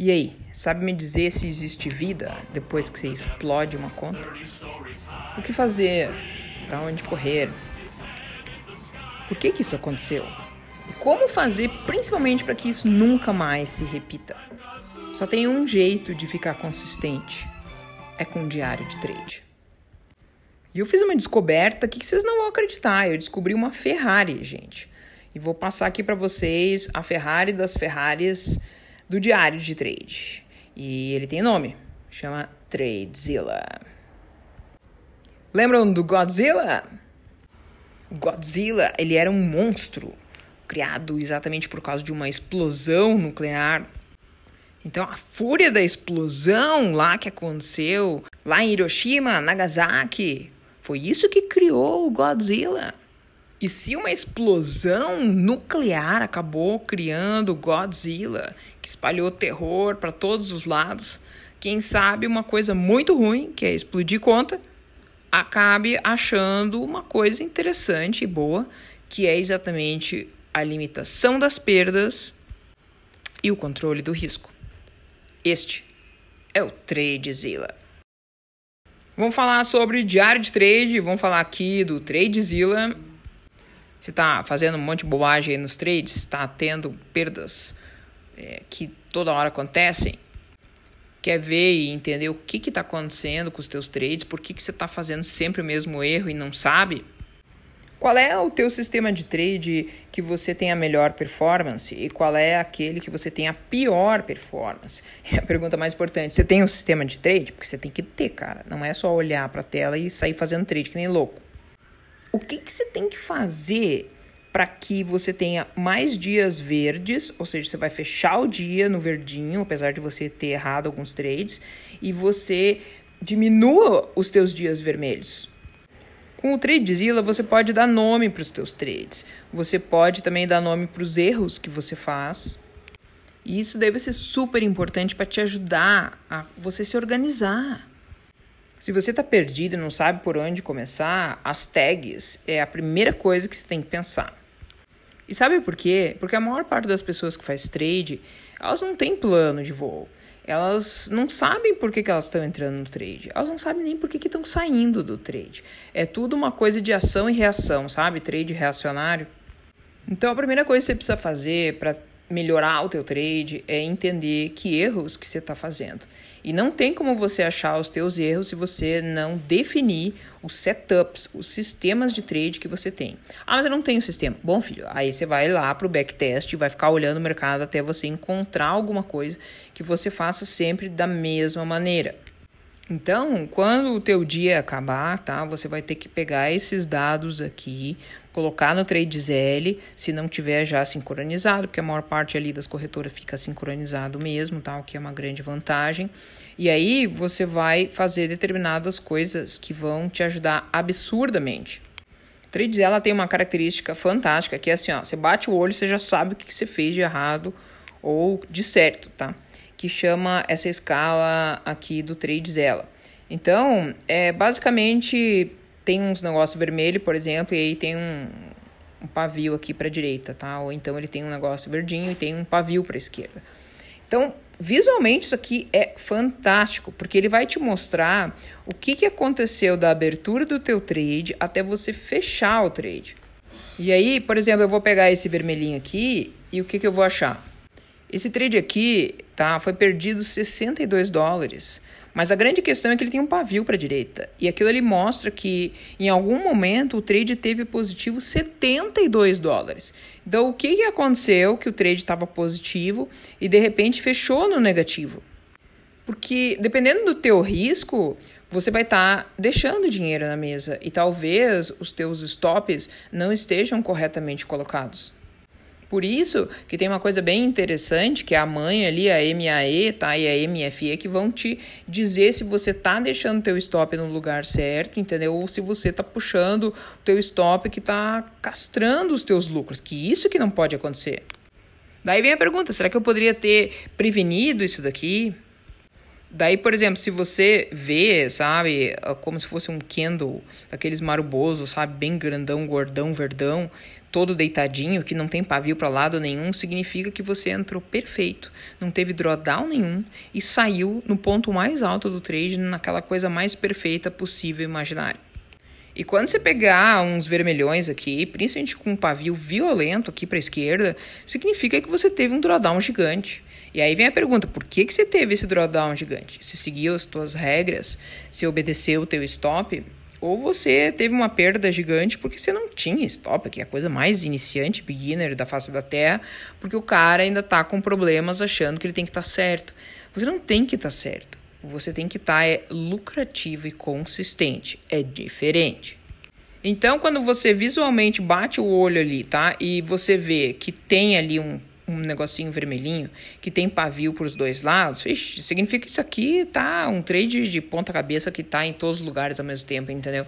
E aí, sabe me dizer se existe vida depois que você explode uma conta? O que fazer? Para onde correr? Por que isso aconteceu? E como fazer principalmente para que isso nunca mais se repita? Só tem um jeito de ficar consistente. É com um diário de trade. E eu fiz uma descoberta que vocês não vão acreditar. Eu descobri uma Ferrari, gente. E vou passar aqui para vocês a Ferrari das Ferraris do diário de trade. E ele tem nome. Chama Tradezilla. Lembram do Godzilla? O Godzilla, ele era um monstro criado exatamente por causa de uma explosão nuclear. Então, a fúria da explosão lá que aconteceu, lá em Hiroshima, Nagasaki, foi isso que criou o Godzilla. E se uma explosão nuclear acabou criando o Godzilla, que espalhou terror para todos os lados, quem sabe uma coisa muito ruim, que é explodir conta, acabe achando uma coisa interessante e boa, que é exatamente a limitação das perdas e o controle do risco. Este é o Tradezilla. Vamos falar sobre diário de trade, vamos falar aqui do Tradezilla. Você está fazendo um monte de bobagem aí nos trades, está tendo perdas que toda hora acontecem. Quer ver e entender o que está acontecendo com os teus trades, por que você está fazendo sempre o mesmo erro e não sabe? Qual é o teu sistema de trade que você tem a melhor performance e qual é aquele que você tem a pior performance? E a pergunta mais importante, você tem um sistema de trade? Porque você tem que ter, cara. Não é só olhar para a tela e sair fazendo trade que nem louco. O que você tem que fazer para que você tenha mais dias verdes, ou seja, você vai fechar o dia no verdinho, apesar de você ter errado alguns trades, e você diminua os teus dias vermelhos? Com o Tradezilla, você pode dar nome para os teus trades. Você pode também dar nome para os erros que você faz. E isso deve ser super importante para te ajudar a você se organizar. Se você está perdido e não sabe por onde começar, as tags é a primeira coisa que você tem que pensar. E sabe por quê? Porque a maior parte das pessoas que faz trade, elas não têm plano de voo. Elas não sabem por que elas estão entrando no trade. Elas não sabem nem por que estão saindo do trade. É tudo uma coisa de ação e reação, sabe? Trade reacionário. Então a primeira coisa que você precisa fazer para melhorar o teu trade é entender que erros que você está fazendo. E não tem como você achar os teus erros se você não definir os setups, os sistemas de trade que você tem. Ah, mas eu não tenho sistema. Bom, filho, aí você vai lá para o backtest e vai ficar olhando o mercado até você encontrar alguma coisa que você faça sempre da mesma maneira. Então, quando o teu dia acabar, tá, você vai ter que pegar esses dados aqui, colocar no Tradezilla, se não tiver já sincronizado, porque a maior parte ali das corretoras fica sincronizado mesmo, tá, o que é uma grande vantagem. E aí você vai fazer determinadas coisas que vão te ajudar absurdamente. O Tradezilla tem uma característica fantástica, que é assim, ó, você bate o olho, você já sabe o que você fez de errado ou de certo, tá? Que chama essa escala aqui do Tradezilla. Então, basicamente, tem uns negócios vermelhos, por exemplo, e aí tem um pavio aqui para a direita, tá? Ou então ele tem um negócio verdinho e tem um pavio para a esquerda. Então, visualmente, isso aqui é fantástico, porque ele vai te mostrar o que aconteceu da abertura do teu trade até você fechar o trade. E aí, por exemplo, eu vou pegar esse vermelhinho aqui e o que eu vou achar? Esse trade aqui, tá, foi perdido $62, mas a grande questão é que ele tem um pavio para a direita. E aquilo ali mostra que em algum momento o trade teve positivo $72. Então o que aconteceu que o trade estava positivo e de repente fechou no negativo? Porque dependendo do teu risco, você vai estar deixando dinheiro na mesa e talvez os teus stops não estejam corretamente colocados. Por isso que tem uma coisa bem interessante, que é a mãe ali, a MAE, tá, e a MFE, que vão te dizer se você tá deixando o teu stop no lugar certo, entendeu? Ou se você tá puxando o teu stop que tá castrando os teus lucros, que isso que não pode acontecer. Daí vem a pergunta, será que eu poderia ter prevenido isso daqui? Daí, por exemplo, se você vê, sabe, como se fosse um candle, aqueles marubosos, sabe, bem grandão, gordão, verdão, todo deitadinho, que não tem pavio para lado nenhum, significa que você entrou perfeito, não teve drawdown nenhum e saiu no ponto mais alto do trade, naquela coisa mais perfeita possível imaginária. E quando você pegar uns vermelhões aqui, principalmente com um pavio violento aqui para a esquerda, significa que você teve um drawdown gigante. E aí vem a pergunta, por que você teve esse drawdown gigante? Você seguiu as tuas regras? Você obedeceu o teu stop? Ou você teve uma perda gigante porque você não tinha stop, que é a coisa mais iniciante, beginner da face da Terra, porque o cara ainda está com problemas achando que ele tem que estar certo. Você não tem que estar certo. Você tem que estar lucrativo e consistente. É diferente. Então, quando você visualmente bate o olho ali, tá? E você vê que tem ali um negocinho vermelhinho, que tem pavio para os dois lados, significa que isso aqui tá um trade de ponta cabeça que tá em todos os lugares ao mesmo tempo, entendeu?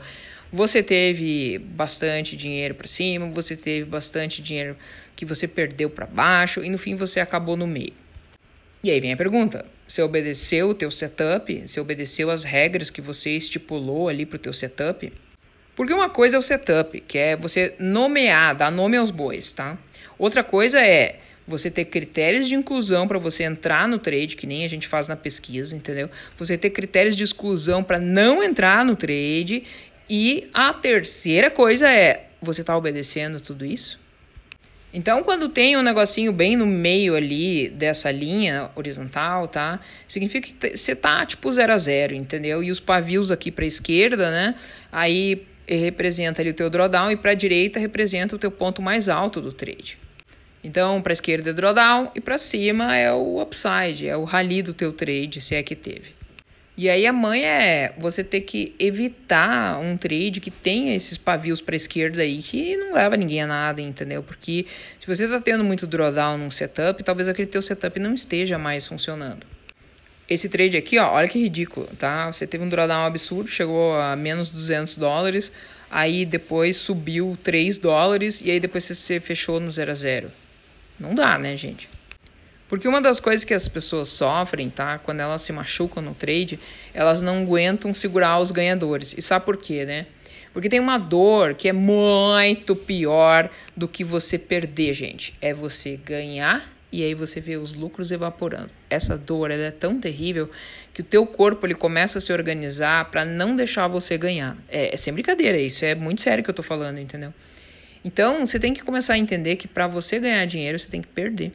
Você teve bastante dinheiro para cima, você teve bastante dinheiro que você perdeu para baixo e no fim você acabou no meio. E aí vem a pergunta, você obedeceu o teu setup? Você obedeceu as regras que você estipulou ali para o teu setup? Porque uma coisa é o setup, que é você nomear, dar nome aos bois, tá? Outra coisa é você ter critérios de inclusão para você entrar no trade, que nem a gente faz na pesquisa, entendeu? Você ter critérios de exclusão para não entrar no trade. E a terceira coisa é, você tá obedecendo tudo isso? Então, quando tem um negocinho bem no meio ali dessa linha horizontal, tá? Significa que você tá tipo 0 a 0, entendeu? E os pavios aqui para a esquerda, né? Aí representa ali o teu drawdown e para a direita representa o teu ponto mais alto do trade. Então, para a esquerda é drawdown e para cima é o upside, é o rally do teu trade, se é que teve. E aí a manha é você ter que evitar um trade que tenha esses pavios para a esquerda aí, que não leva ninguém a nada, entendeu? Porque se você está tendo muito drawdown num setup, talvez aquele teu setup não esteja mais funcionando. Esse trade aqui, ó, olha que ridículo, tá? Você teve um drawdown absurdo, chegou a menos $200, aí depois subiu $3 e aí depois você fechou no 0 a 0. Não dá, né, gente? Porque uma das coisas que as pessoas sofrem, tá? Quando elas se machucam no trade, elas não aguentam segurar os ganhadores. E sabe por quê, né? Porque tem uma dor que é muito pior do que você perder, gente. É você ganhar e aí você vê os lucros evaporando. Essa dor, ela é tão terrível que o teu corpo ele começa a se organizar para não deixar você ganhar. É sem brincadeira, isso é muito sério que eu tô falando, entendeu? Então, você tem que começar a entender que para você ganhar dinheiro, você tem que perder.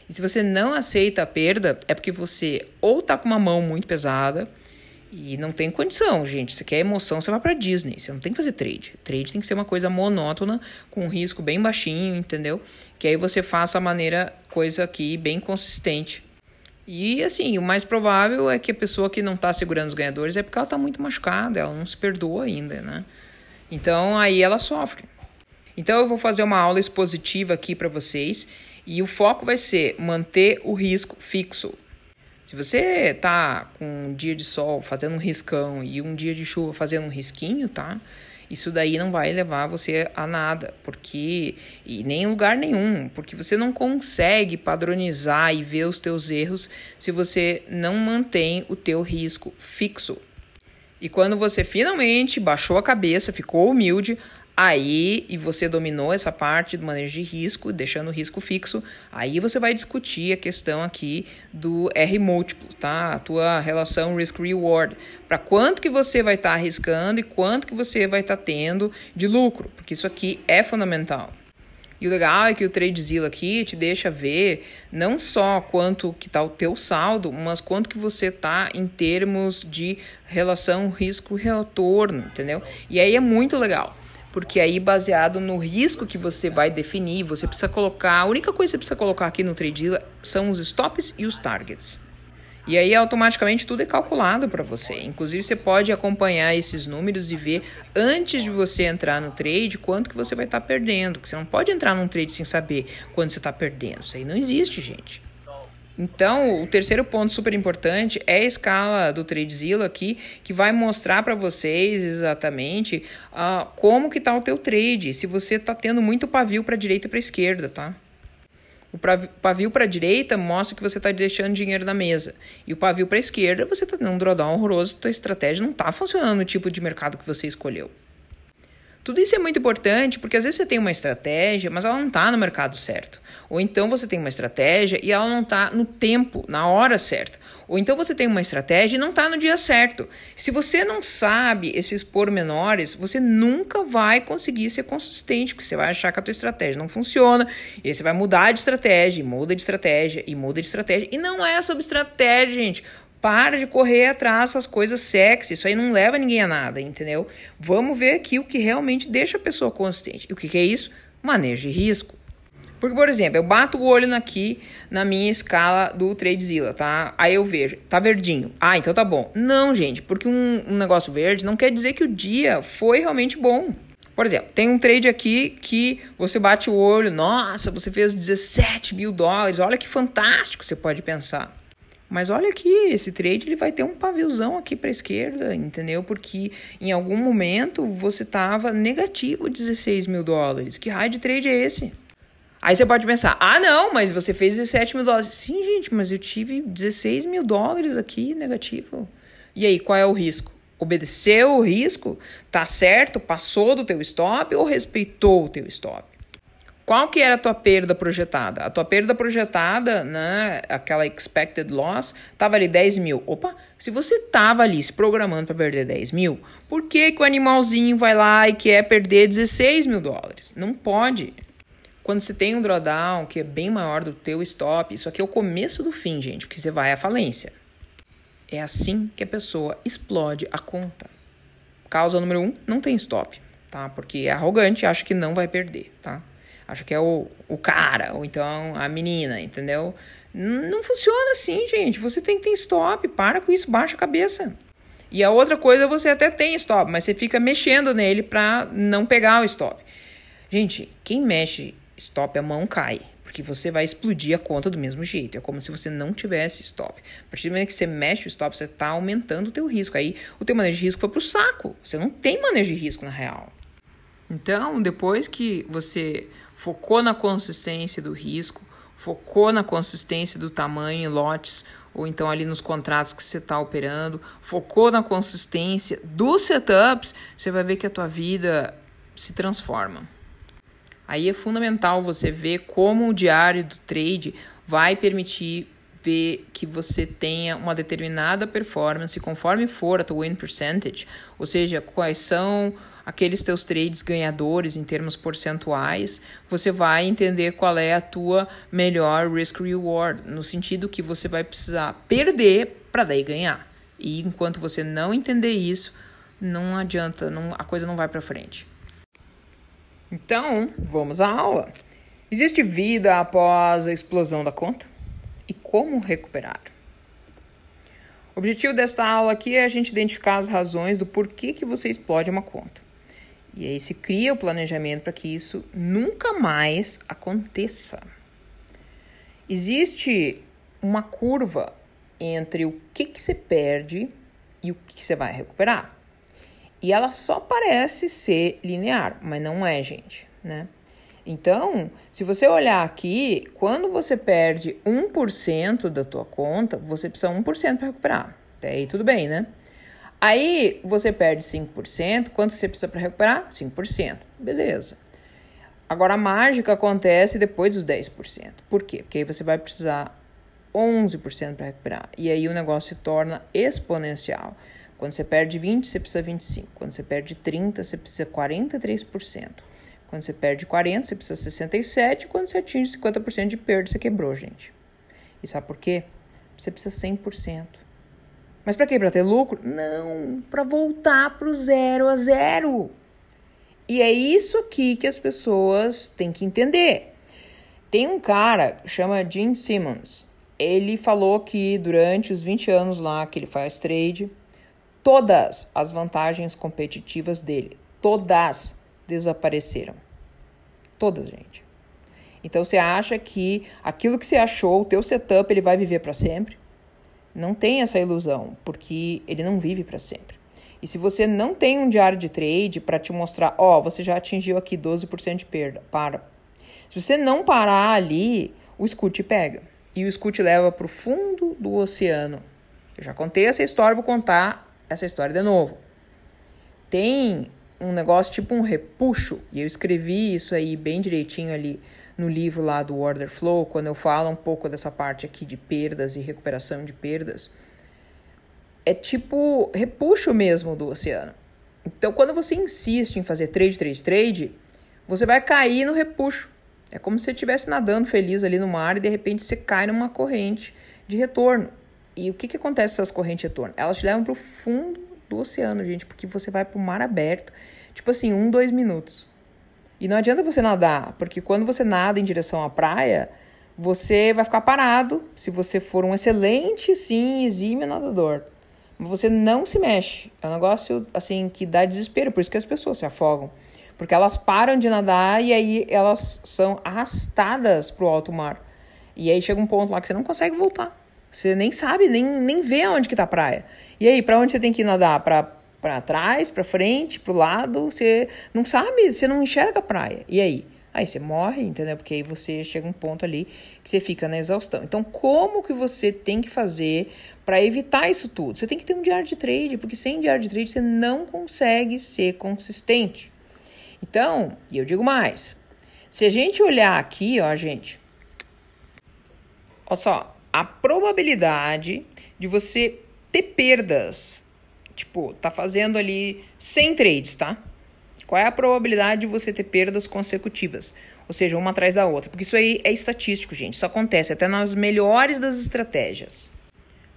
E se você não aceita a perda, é porque você ou tá com uma mão muito pesada e não tem condição, gente. Você quer emoção, você vai para Disney. Você não tem que fazer trade. Trade tem que ser uma coisa monótona, com um risco bem baixinho, entendeu? Que aí você faça a coisa aqui bem consistente. E assim, o mais provável é que a pessoa que não tá segurando os ganhadores é porque ela tá muito machucada, ela não se perdoa ainda, né? Então, aí ela sofre. Então eu vou fazer uma aula expositiva aqui para vocês e o foco vai ser manter o risco fixo. Se você tá com um dia de sol fazendo um riscão e um dia de chuva fazendo um risquinho, tá? Isso daí não vai levar você a nada, porque e nem em lugar nenhum, porque você não consegue padronizar e ver os teus erros se você não mantém o teu risco fixo. E quando você finalmente baixou a cabeça, ficou humilde, aí, e você dominou essa parte do manejo de risco, deixando o risco fixo, aí você vai discutir a questão aqui do R múltiplo, tá? A tua relação risk-reward. Para quanto que você vai estar arriscando e quanto que você vai estar tendo de lucro, porque isso aqui é fundamental. E o legal é que o TradeZilla aqui te deixa ver não só quanto que está o teu saldo, mas quanto que você está em termos de relação risco-retorno, entendeu? E aí é muito legal. Porque aí, baseado no risco que você vai definir, você precisa colocar... A única coisa que você precisa colocar aqui no TradeZilla são os stops e os targets. E aí, automaticamente, tudo é calculado para você. Inclusive, você pode acompanhar esses números e ver, antes de você entrar no trade, quanto que você vai estar perdendo. Porque você não pode entrar num trade sem saber quanto você está perdendo. Isso aí não existe, gente. Então, o terceiro ponto super importante é a escala do TradeZilla aqui, que vai mostrar para vocês exatamente como que está o teu trade, se você está tendo muito pavio para a direita e para a esquerda, tá? O pavio para a direita mostra que você está deixando dinheiro na mesa, e o pavio para a esquerda você está tendo um drawdown horroroso, tua estratégia não está funcionando no tipo de mercado que você escolheu. Tudo isso é muito importante porque às vezes você tem uma estratégia, mas ela não está no mercado certo. Ou então você tem uma estratégia e ela não está no tempo, na hora certa. Ou então você tem uma estratégia e não está no dia certo. Se você não sabe esses pormenores, você nunca vai conseguir ser consistente, porque você vai achar que a tua estratégia não funciona, e aí você vai mudar de estratégia, e muda de estratégia, e muda de estratégia. E não é sobre estratégia, gente. Para de correr atrás dessas coisas sexy, isso aí não leva ninguém a nada, entendeu? Vamos ver aqui o que realmente deixa a pessoa consistente. E o que é isso? Manejo de risco. Porque, por exemplo, eu bato o olho aqui na minha escala do TradeZilla, tá? Aí eu vejo, tá verdinho. Ah, então tá bom. Não, gente, porque um negócio verde não quer dizer que o dia foi realmente bom. Por exemplo, tem um trade aqui que você bate o olho, nossa, você fez 17 mil dólares, olha que fantástico, você pode pensar. Mas olha aqui, esse trade ele vai ter um paviozão aqui para a esquerda, entendeu? Porque em algum momento você estava negativo 16 mil dólares. Que raio de trade é esse? Aí você pode pensar, ah não, mas você fez 17 mil dólares. Sim, gente, mas eu tive 16 mil dólares aqui negativo. E aí, qual é o risco? Obedeceu o risco? Tá certo? Passou do teu stop ou respeitou o teu stop? Qual que era a tua perda projetada? A tua perda projetada, né, aquela expected loss, estava ali 10 mil. Opa, se você estava ali se programando para perder 10 mil, por que o animalzinho vai lá e quer perder 16 mil dólares? Não pode. Quando você tem um drawdown que é bem maior do teu stop, isso aqui é o começo do fim, gente, porque você vai à falência. É assim que a pessoa explode a conta. Causa número 1, não tem stop, tá? Porque é arrogante e acha que não vai perder, tá? Acha que é o cara, ou então a menina, entendeu? Não funciona assim, gente. Você tem que ter stop, para com isso, baixa a cabeça. E a outra coisa, você até tem stop, mas você fica mexendo nele para não pegar o stop. Gente, quem mexe stop, a mão cai, porque você vai explodir a conta do mesmo jeito. É como se você não tivesse stop. A partir do momento que você mexe o stop, você está aumentando o teu risco. Aí o teu manejo de risco foi pro saco. Você não tem manejo de risco na real. Então, depois que você focou na consistência do risco, focou na consistência do tamanho em lotes, ou então ali nos contratos que você está operando, focou na consistência dos setups, você vai ver que a tua vida se transforma. Aí é fundamental você ver como o diário do trade vai permitir ver que você tenha uma determinada performance conforme for a tua win percentage, ou seja, quais são aqueles teus trades ganhadores em termos percentuais, você vai entender qual é a tua melhor risk-reward, no sentido que você vai precisar perder para daí ganhar. E enquanto você não entender isso, não adianta, a coisa não vai para frente. Então, vamos à aula. Existe vida após a explosão da conta? E como recuperar? O objetivo desta aula aqui é a gente identificar as razões do porquê que você explode uma conta. E aí se cria o planejamento para que isso nunca mais aconteça. Existe uma curva entre o que você perde e o que você vai recuperar. E ela só parece ser linear, mas não é, gente, né? Então, se você olhar aqui, quando você perde 1% da tua conta, você precisa 1% para recuperar. Até aí tudo bem, né? Aí você perde 5%, quanto você precisa para recuperar? 5%. Beleza. Agora a mágica acontece depois dos 10%. Por quê? Porque aí você vai precisar 11% para recuperar. E aí o negócio se torna exponencial. Quando você perde 20%, você precisa 25%. Quando você perde 30%, você precisa 43%. Quando você perde 40%, você precisa 67%. Quando você atinge 50% de perda, você quebrou, gente. E sabe por quê? Você precisa 100%. Mas para quê? Para ter lucro? Não, para voltar para o 0 a 0. E é isso aqui que as pessoas têm que entender. Tem um cara que chama Gene Simmons. Ele falou que durante os 20 anos lá que ele faz trade, todas as vantagens competitivas dele, todas desapareceram. Todas, gente. Então você acha que aquilo que você achou, o teu setup, ele vai viver para sempre? Não tem essa ilusão, porque ele não vive para sempre. E se você não tem um diário de trade para te mostrar, você já atingiu aqui 12% de perda, para. Se você não parar ali, o Scoot pega. E o Scoot leva para o fundo do oceano. Eu já contei essa história, vou contar essa história de novo. Tem um negócio tipo um repuxo, e eu escrevi isso aí bem direitinho ali no livro lá do Order Flow, quando eu falo um pouco dessa parte aqui de perdas e recuperação de perdas. É tipo repuxo mesmo do oceano. Então, quando você insiste em fazer trade, você vai cair no repuxo. É como se você estivesse nadando feliz ali no mar e de repente você cai numa corrente de retorno. E o que acontece com essas correntes de retorno? Elas te levam para o fundo do oceano, gente, porque você vai para o mar aberto, tipo assim, 2 minutos. E não adianta você nadar, porque quando você nada em direção à praia, você vai ficar parado se você for um excelente, sim, exímio nadador. Mas você não se mexe. É um negócio, assim, que dá desespero, por isso que as pessoas se afogam. Porque elas param de nadar e aí elas são arrastadas para o alto mar. E aí chega um ponto lá que você não consegue voltar. Você nem sabe, nem vê onde que tá a praia. E aí, para onde você tem que nadar? Para trás, para frente, para o lado? Você não sabe, você não enxerga a praia. E aí? Aí você morre, entendeu? Porque aí você chega um ponto ali que você fica na exaustão. Então, como que você tem que fazer para evitar isso tudo? Você tem que ter um diário de trade, porque sem diário de trade você não consegue ser consistente. Então, e eu digo mais, se a gente olhar aqui, ó, gente, olha só, a probabilidade de você ter perdas, tipo, tá fazendo ali 100 trades, tá? Qual é a probabilidade de você ter perdas consecutivas? Ou seja, uma atrás da outra. Porque isso aí é estatístico, gente. Isso acontece até nas melhores das estratégias.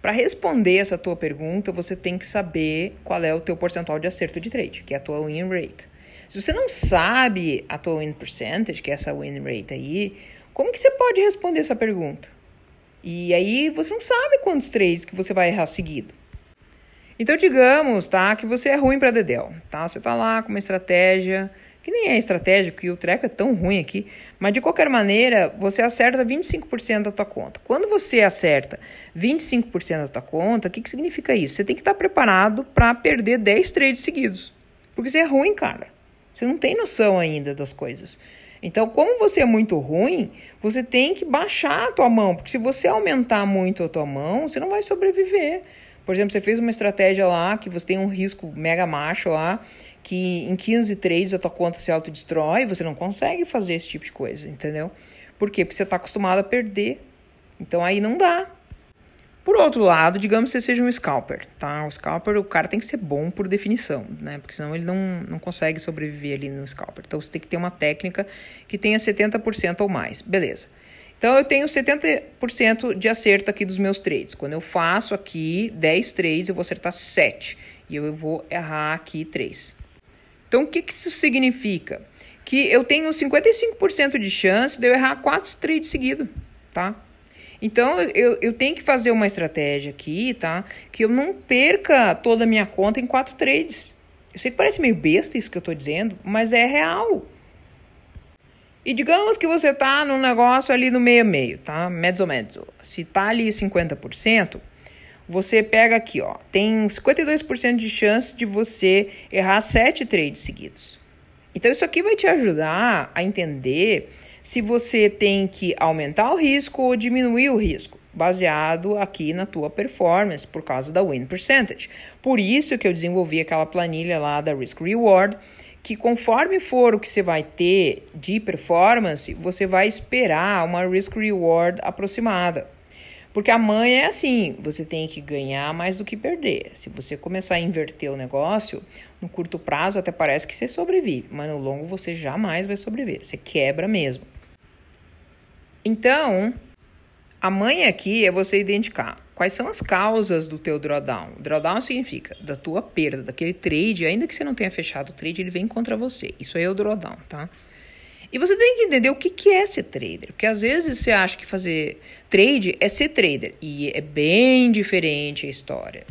Para responder essa tua pergunta, você tem que saber qual é o teu percentual de acerto de trade, que é a tua win rate. Se você não sabe a tua win percentage, que é essa win rate aí, como que você pode responder essa pergunta? E aí você não sabe quantos trades que você vai errar seguido. Então, digamos, tá, que você é ruim para dedéu, tá? Você tá lá com uma estratégia, que nem é estratégia, porque o treco é tão ruim aqui, mas de qualquer maneira, você acerta 25% da tua conta. Quando você acerta 25% da tua conta, o que significa isso? Você tem que estar preparado para perder 10 trades seguidos, porque você é ruim, cara. Você não tem noção ainda das coisas. Então, como você é muito ruim, você tem que baixar a tua mão, porque se você aumentar muito a tua mão, você não vai sobreviver. Por exemplo, você fez uma estratégia lá, que você tem um risco mega macho lá, que em 15 trades a tua conta se autodestrói, você não consegue fazer esse tipo de coisa, entendeu? Por quê? Porque você está acostumado a perder. Então, aí não dá. Por outro lado, digamos que você seja um scalper, tá? O scalper, o cara tem que ser bom por definição, né? Porque senão ele não consegue sobreviver ali no scalper. Então, você tem que ter uma técnica que tenha 70% ou mais. Beleza. Então, eu tenho 70% de acerto aqui dos meus trades. Quando eu faço aqui 10 trades, eu vou acertar 7. E eu vou errar aqui 3. Então, o que isso significa? Que eu tenho 55% de chance de eu errar 4 trades seguidos, tá? Então, eu tenho que fazer uma estratégia aqui, tá? Que eu não perca toda a minha conta em 4 trades. Eu sei que parece meio besta isso que eu tô dizendo, mas é real. E digamos que você tá num negócio ali no meio, tá? Mezzo. Se tá ali 50%, você pega aqui, ó. Tem 52% de chance de você errar 7 trades seguidos. Então, isso aqui vai te ajudar a entender se você tem que aumentar o risco ou diminuir o risco, baseado aqui na tua performance, por causa da win percentage. Por isso que eu desenvolvi aquela planilha lá da Risk Reward, que conforme for o que você vai ter de performance, você vai esperar uma Risk Reward aproximada. Porque a manha é assim, você tem que ganhar mais do que perder. Se você começar a inverter o negócio, no curto prazo até parece que você sobrevive, mas no longo você jamais vai sobreviver, você quebra mesmo. Então, a manha aqui é você identificar quais são as causas do teu drawdown. Drawdown significa da tua perda, daquele trade, ainda que você não tenha fechado o trade, ele vem contra você. Isso aí é o drawdown, tá? E você tem que entender o que é ser trader. Porque às vezes você acha que fazer trade é ser trader. E é bem diferente a história.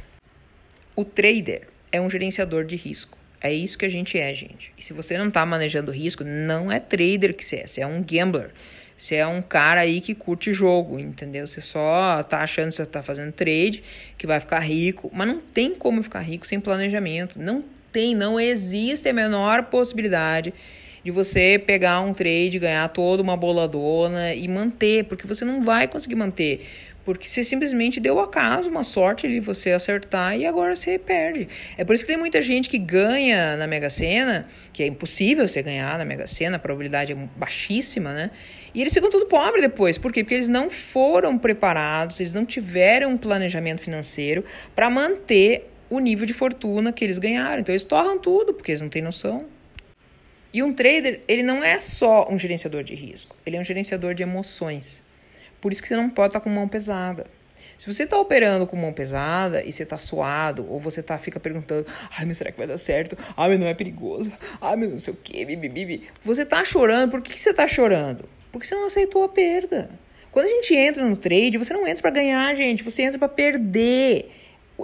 O trader é um gerenciador de risco. É isso que a gente é, gente. E se você não está manejando risco, não é trader que você é um gambler. Você é um cara aí que curte jogo, entendeu? Você só tá achando que você tá fazendo trade, que vai ficar rico. Mas não tem como ficar rico sem planejamento. Não existe a menor possibilidade de você pegar um trade, ganhar toda uma boladona e manter, porque você não vai conseguir manter. Porque você simplesmente deu acaso, uma sorte ali você acertar e agora você perde. É por isso que tem muita gente que ganha na Mega Sena, que é impossível você ganhar na Mega Sena, a probabilidade é baixíssima, né? E eles ficam tudo pobre depois. Por quê? Porque eles não foram preparados, eles não tiveram um planejamento financeiro para manter o nível de fortuna que eles ganharam. Então eles torram tudo, porque eles não têm noção. E um trader, ele não é só um gerenciador de risco, ele é um gerenciador de emoções. Por isso que você não pode estar com mão pesada. Se você está operando com mão pesada e você está suado, ou você fica perguntando, ai, mas será que vai dar certo? Ai, mas não é perigoso? Ai, mas não sei o quê, bibi. Você está chorando, por que você está chorando? Porque você não aceitou a perda. Quando a gente entra no trade, você não entra para ganhar, gente, você entra para perder.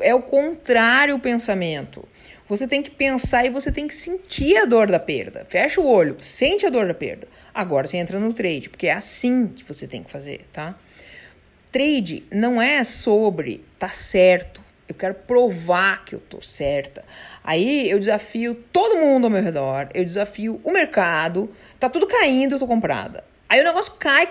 É o contrário o pensamento. Você tem que pensar e você tem que sentir a dor da perda. Fecha o olho, sente a dor da perda. Agora você entra no trade, porque é assim que você tem que fazer, tá? Trade não é sobre tá certo. Eu quero provar que eu tô certa. Aí eu desafio todo mundo ao meu redor, eu desafio o mercado, tá tudo caindo, eu tô comprada. Aí o negócio cai,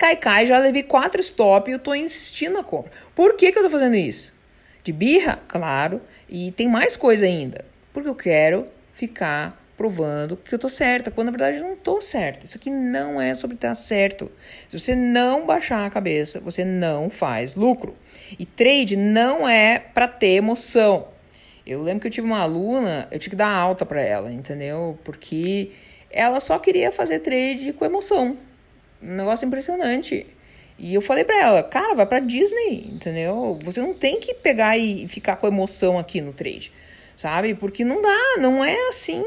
já levei 4 stop e eu tô insistindo na compra. Por que eu tô fazendo isso? De birra? Claro. E tem mais coisa ainda. Porque eu quero ficar provando que eu tô certa, quando na verdade eu não tô certa. Isso aqui não é sobre estar certo. Se você não baixar a cabeça, você não faz lucro. E trade não é para ter emoção. Eu lembro que eu tive uma aluna, eu tinha que dar alta para ela, entendeu? Porque ela só queria fazer trade com emoção. Um negócio impressionante. E eu falei pra ela, cara, vai pra Disney, entendeu? Você não tem que pegar e ficar com emoção aqui no trade, sabe? Porque não dá, não é assim.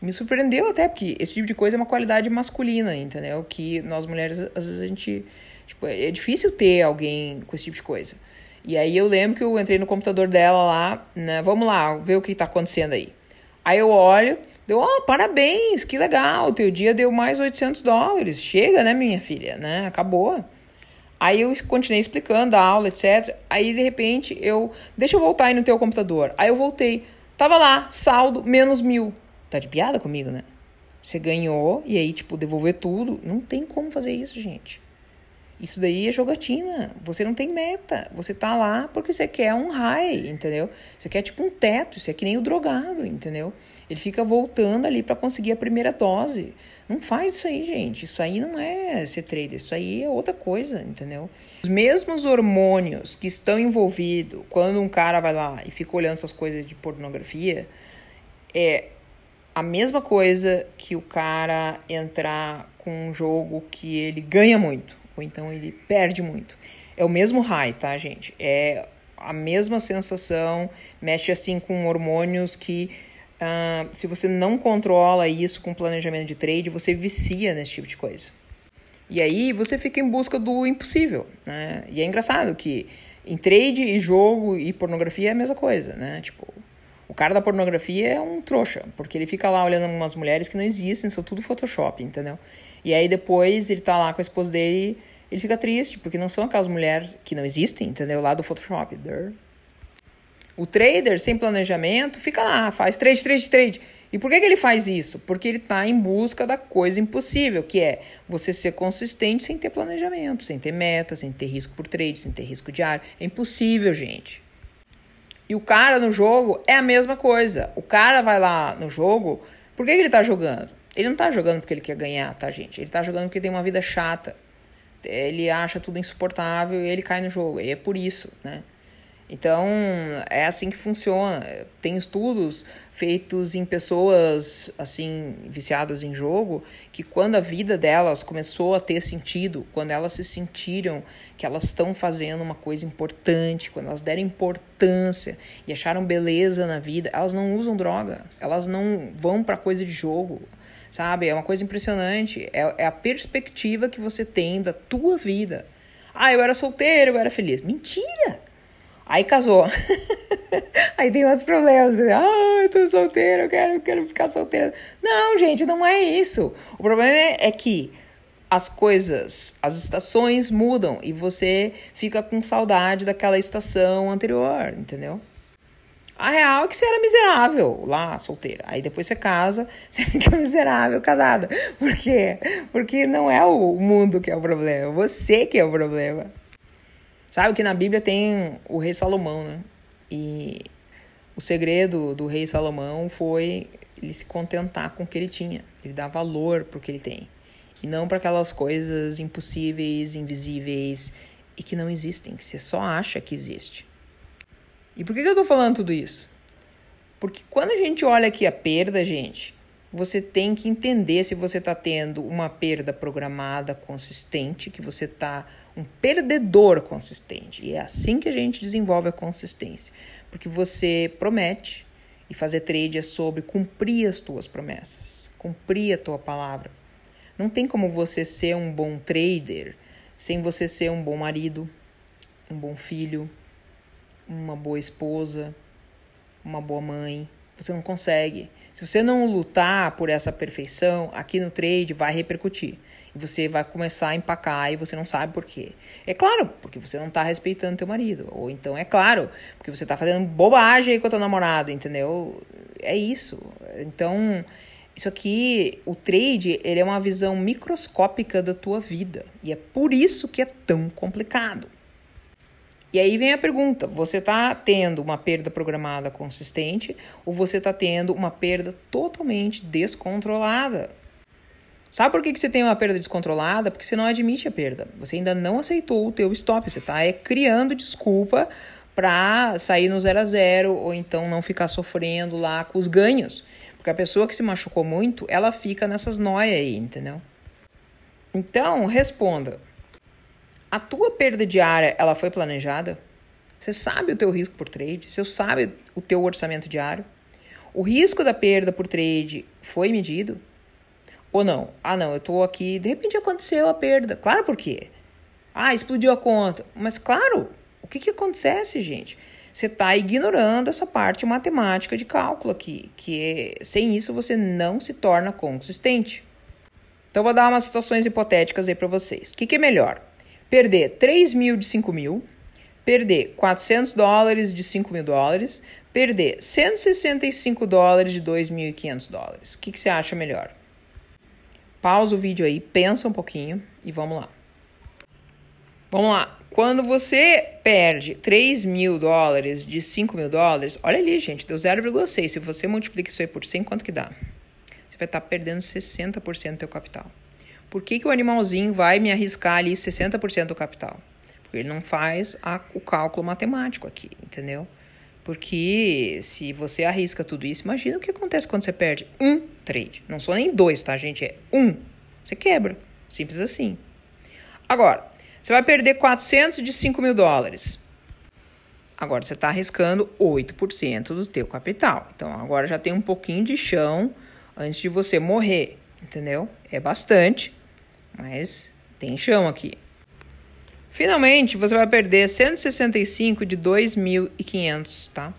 Me surpreendeu até, porque esse tipo de coisa é uma qualidade masculina, entendeu? Que nós mulheres, às vezes a gente... Tipo, é difícil ter alguém com esse tipo de coisa. E aí eu lembro que eu entrei no computador dela lá, né? Vamos lá, ver o que tá acontecendo aí. Aí eu olho, deu, parabéns, que legal, teu dia deu mais $800. Chega, né, minha filha, né? Acabou. Aí eu continuei explicando a aula, etc. Aí, de repente, deixa eu voltar aí no teu computador. Aí eu voltei. Tava lá, saldo, menos 1.000. Tá de piada comigo, né? Você ganhou e aí, tipo, devolver tudo. Não tem como fazer isso, gente. Isso daí é jogatina. Você não tem meta. Você tá lá porque você quer um high, entendeu? Você quer tipo um teto. Isso é que nem o drogado, entendeu? Ele fica voltando ali para conseguir a primeira dose. Não faz isso aí, gente. Isso aí não é ser trader. Isso aí é outra coisa, entendeu? Os mesmos hormônios que estão envolvidos quando um cara vai lá e fica olhando essas coisas de pornografia é a mesma coisa que o cara entrar com um jogo que ele ganha muito. Ou então ele perde muito. É o mesmo high, tá, gente? É a mesma sensação, mexe assim com hormônios que, se você não controla isso com planejamento de trade, você vicia nesse tipo de coisa. E aí você fica em busca do impossível, né? E é engraçado que em trade e jogo e pornografia é a mesma coisa, né? Tipo, o cara da pornografia é um trouxa, porque ele fica lá olhando umas mulheres que não existem, são tudo Photoshop, entendeu? E aí depois ele tá lá com a esposa dele, ele fica triste, porque não são aquelas mulheres que não existem, entendeu? Lá do Photoshop. O trader sem planejamento fica lá, faz trade. E por que ele faz isso? Porque ele tá em busca da coisa impossível, que é você ser consistente sem ter planejamento, sem ter meta, sem ter risco por trade, sem ter risco diário. É impossível, gente. E o cara no jogo é a mesma coisa. O cara vai lá no jogo, por que ele tá jogando? Ele não tá jogando porque ele quer ganhar, tá, gente? Ele tá jogando porque tem uma vida chata. Ele acha tudo insuportável e ele cai no jogo. E é por isso, né? Então, é assim que funciona. Tem estudos feitos em pessoas, assim, viciadas em jogo, que quando a vida delas começou a ter sentido, quando elas se sentiram que elas estão fazendo uma coisa importante, quando elas deram importância e acharam beleza na vida, elas não usam droga, elas não vão pra coisa de jogo, sabe? É uma coisa impressionante. É a perspectiva que você tem da tua vida. Eu era solteiro, eu era feliz. Mentira! Aí casou. Aí tem outros problemas. Eu tô solteiro, eu quero ficar solteira. Não, gente, não é isso. O problema é que as coisas, as estações mudam e você fica com saudade daquela estação anterior, entendeu? A real é que você era miserável lá, solteira. Aí depois você casa, você fica miserável casada. Por quê? Porque não é o mundo que é o problema, você que é o problema. Sabe que na Bíblia tem o rei Salomão, né? E o segredo do rei Salomão foi ele se contentar com o que ele tinha. Ele dar valor pro que ele tem. E não para aquelas coisas impossíveis, invisíveis e que não existem, que você só acha que existe. E por que eu tô falando tudo isso? Porque quando a gente olha aqui a perda, gente, você tem que entender se você está tendo uma perda programada consistente, que você está um perdedor consistente. E é assim que a gente desenvolve a consistência. Porque você promete, e fazer trade é sobre cumprir as tuas promessas, cumprir a tua palavra. Não tem como você ser um bom trader sem você ser um bom marido, um bom filho, uma boa esposa, uma boa mãe. Você não consegue. Se você não lutar por essa perfeição, aqui no trade vai repercutir. E você vai começar a empacar e você não sabe por quê. É claro, porque você não está respeitando teu marido. Ou então é claro, porque você está fazendo bobagem aí com a tua namorada, entendeu? É isso. Então, isso aqui, o trade, ele é uma visão microscópica da tua vida. E é por isso que é tão complicado. E aí vem a pergunta, você está tendo uma perda programada consistente ou você está tendo uma perda totalmente descontrolada? Sabe por que você tem uma perda descontrolada? Porque você não admite a perda. Você ainda não aceitou o teu stop. Você está criando desculpa para sair no 0 a 0 ou então não ficar sofrendo lá com os ganhos. Porque a pessoa que se machucou muito, ela fica nessas noias aí, entendeu? Então, responda. A tua perda diária, ela foi planejada? Você sabe o teu risco por trade? Você sabe o teu orçamento diário? O risco da perda por trade foi medido? Ou não? Ah, não, eu tô aqui, de repente aconteceu a perda. Claro, por quê? Ah, explodiu a conta. Mas claro, o que acontece, gente? Você está ignorando essa parte matemática de cálculo aqui, sem isso você não se torna consistente. Então, vou dar umas situações hipotéticas aí para vocês. O que é melhor? Perder 3 mil de 5 mil, perder $400 de 5 mil dólares, perder $165 de 2.500 dólares. O que você acha melhor? Pausa o vídeo aí, pensa um pouquinho e vamos lá. Vamos lá. Quando você perde 3 mil dólares de 5 mil dólares, olha ali, gente, deu 0,6. Se você multiplica isso aí por 100, quanto que dá? Você vai estar perdendo 60% do teu capital. Por que o animalzinho vai me arriscar ali 60% do capital? Porque ele não faz o cálculo matemático aqui, entendeu? Porque se você arrisca tudo isso, imagina o que acontece quando você perde um trade. Não são nem dois, tá, gente? É um. Você quebra. Simples assim. Agora, você vai perder 400 de 5 mil dólares. Agora, você está arriscando 8% do teu capital. Então, agora já tem um pouquinho de chão antes de você morrer, entendeu? É bastante, mas tem chão aqui. Finalmente, você vai perder 165 de 2.500, tá?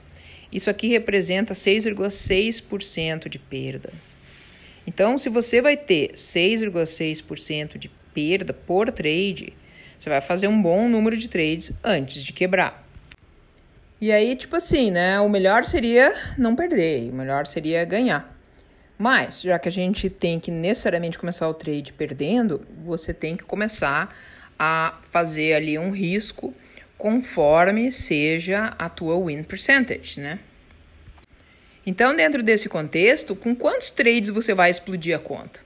Isso aqui representa 6,6% de perda. Então, se você vai ter 6,6% de perda por trade, você vai fazer um bom número de trades antes de quebrar. E aí, tipo assim, né? O melhor seria não perder, o melhor seria ganhar. Mas, já que a gente tem que necessariamente começar o trade perdendo, você tem que começar a fazer ali um risco conforme seja a tua win percentage, né? Então, dentro desse contexto, com quantos trades você vai explodir a conta?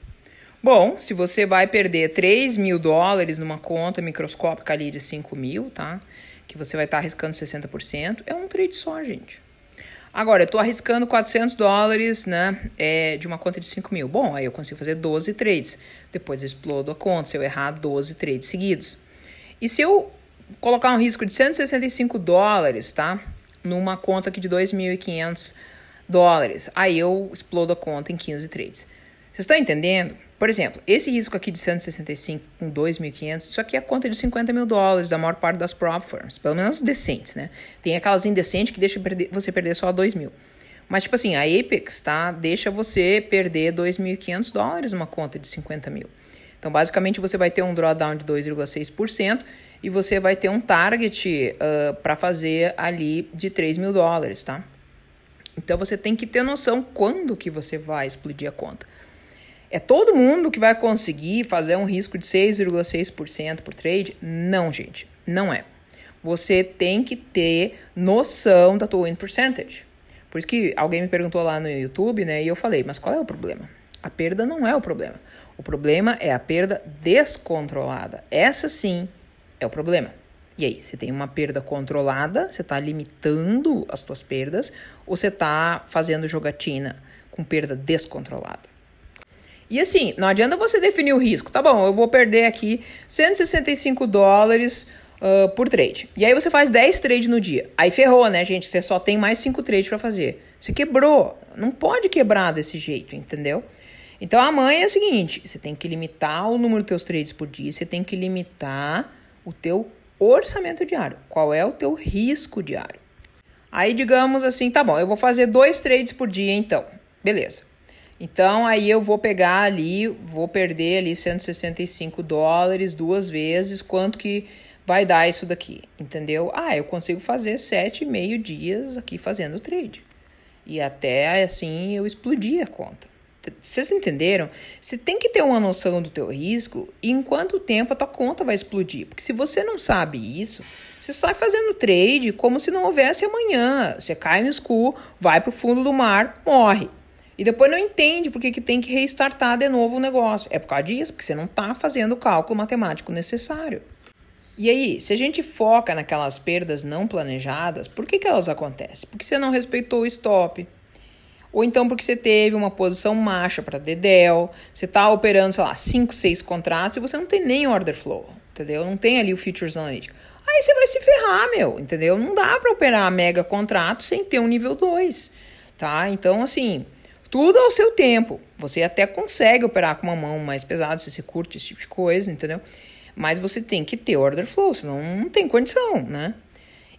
Bom, se você vai perder 3 mil dólares numa conta microscópica ali de 5 mil, tá? Que você vai estar arriscando 60%, é um trade só, gente. Agora, eu estou arriscando 400 dólares, né, de uma conta de 5 mil. Bom, aí eu consigo fazer 12 trades. Depois eu explodo a conta, se eu errar 12 trades seguidos. E se eu colocar um risco de 165 dólares, tá, numa conta aqui de 2.500 dólares, aí eu explodo a conta em 15 trades. Vocês estão entendendo? Por exemplo, esse risco aqui de 165 com 2.500, isso aqui é a conta de 50 mil dólares da maior parte das prop firms, pelo menos decentes, né? Tem aquelas indecentes que deixam você perder só 2 mil. Mas, tipo assim, a Apex, tá? Deixa você perder 2.500 dólares numa conta de 50 mil. Então, basicamente, você vai ter um drawdown de 2,6% e você vai ter um target para fazer ali de 3 mil dólares, tá? Então, você tem que ter noção quando que você vai explodir a conta. É todo mundo que vai conseguir fazer um risco de 6,6% por trade? Não, gente, não é. você tem que ter noção da tua win percentage. Por isso que alguém me perguntou lá no YouTube, né? E eu falei, mas qual é o problema? A perda não é o problema. O problema é a perda descontrolada. Essa sim é o problema. E aí, você tem uma perda controlada, você está limitando as suas perdas, ou você está fazendo jogatina com perda descontrolada? E assim, não adianta você definir o risco. Tá bom, eu vou perder aqui $165 por trade. E aí você faz 10 trades no dia. Aí ferrou, né, gente? Você só tem mais 5 trades para fazer. Você quebrou. Não pode quebrar desse jeito, entendeu? Então a mãe é o seguinte, você tem que limitar o número dos teus trades por dia, você tem que limitar o teu orçamento diário. Qual é o teu risco diário? Aí digamos assim, tá bom, eu vou fazer 2 trades por dia então. Beleza. Então aí eu vou pegar ali, vou perder ali $165 2 vezes, quanto que vai dar isso daqui, entendeu? Eu consigo fazer 7,5 dias aqui fazendo trade. E até assim eu explodi a conta. Vocês entenderam? Você tem que ter uma noção do teu risco e em quanto tempo a tua conta vai explodir. Porque se você não sabe isso, você sai fazendo trade como se não houvesse amanhã. Você cai no escuro, vai pro fundo do mar, morre. E depois não entende porque que tem que restartar de novo o negócio. É por causa disso, porque você não está fazendo o cálculo matemático necessário. E aí, se a gente foca naquelas perdas não planejadas, por que elas acontecem? Porque você não respeitou o stop. Ou então porque você teve uma posição marcha para dedéu, você está operando, sei lá, 5, 6 contratos e você não tem nem order flow, entendeu? Não tem ali o Futures Analytics. Aí você vai se ferrar, entendeu? Não dá para operar mega contrato sem ter um nível 2, tá? Então, assim, tudo ao seu tempo. Você até consegue operar com uma mão mais pesada, se você curte esse tipo de coisa, entendeu? Mas você tem que ter order flow, senão não tem condição, né?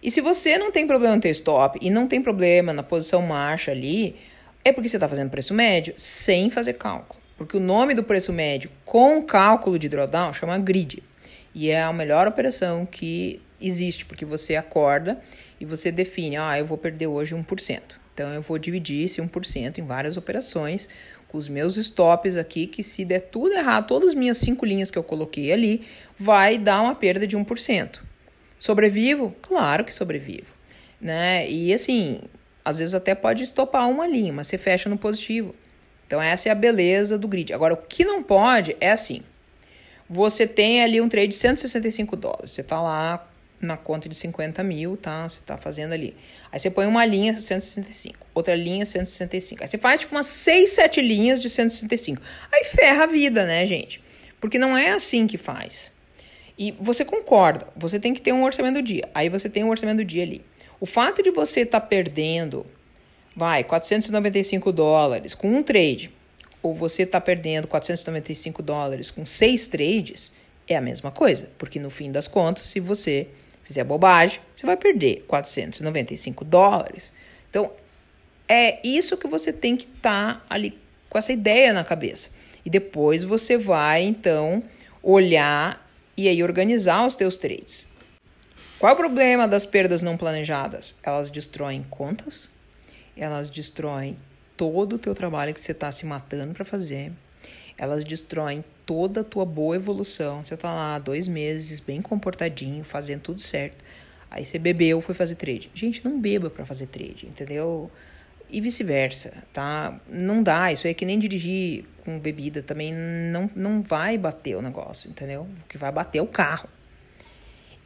E se você não tem problema no teu stop e não tem problema na posição marcha ali, é porque você está fazendo preço médio sem fazer cálculo. Porque o nome do preço médio com cálculo de drawdown chama grid. E é a melhor operação que existe, porque você acorda e você define, eu vou perder hoje 1%. Então eu vou dividir esse 1% em várias operações, com os meus stops aqui, que se der tudo errado, todas as minhas 5 linhas que eu coloquei ali, vai dar uma perda de 1%. Sobrevivo? Claro que sobrevivo, né? E assim, às vezes até pode estopar uma linha, mas você fecha no positivo. Então essa é a beleza do grid. Agora, o que não pode é assim. Você tem ali um trade de $165. Você tá lá na conta de 50 mil, tá? Você tá fazendo ali. Aí você põe uma linha 165, outra linha 165. Aí você faz tipo umas 6, 7 linhas de 165. Aí ferra a vida, né, gente? Porque não é assim que faz. E você concorda, você tem que ter um orçamento do dia. Aí você tem um orçamento do dia ali. O fato de você estar perdendo, $495 com um trade, ou você está perdendo $495 com 6 trades, é a mesma coisa. Porque no fim das contas, se você fizer bobagem, você vai perder $495. Então, é isso que você tem que estar ali com essa ideia na cabeça. E depois você vai, então, olhar e aí organizar os teus trades. Qual é o problema das perdas não planejadas? Elas destroem contas, elas destroem todo o teu trabalho que você está se matando para fazer, elas destroem toda a tua boa evolução. Você está lá 2 meses, bem comportadinho, fazendo tudo certo. Aí você bebeu, foi fazer trade. Gente, não beba para fazer trade, entendeu? E vice-versa, tá? Não dá, isso aí é que nem dirigir com bebida, também não vai bater o negócio, entendeu? O que vai bater é o carro.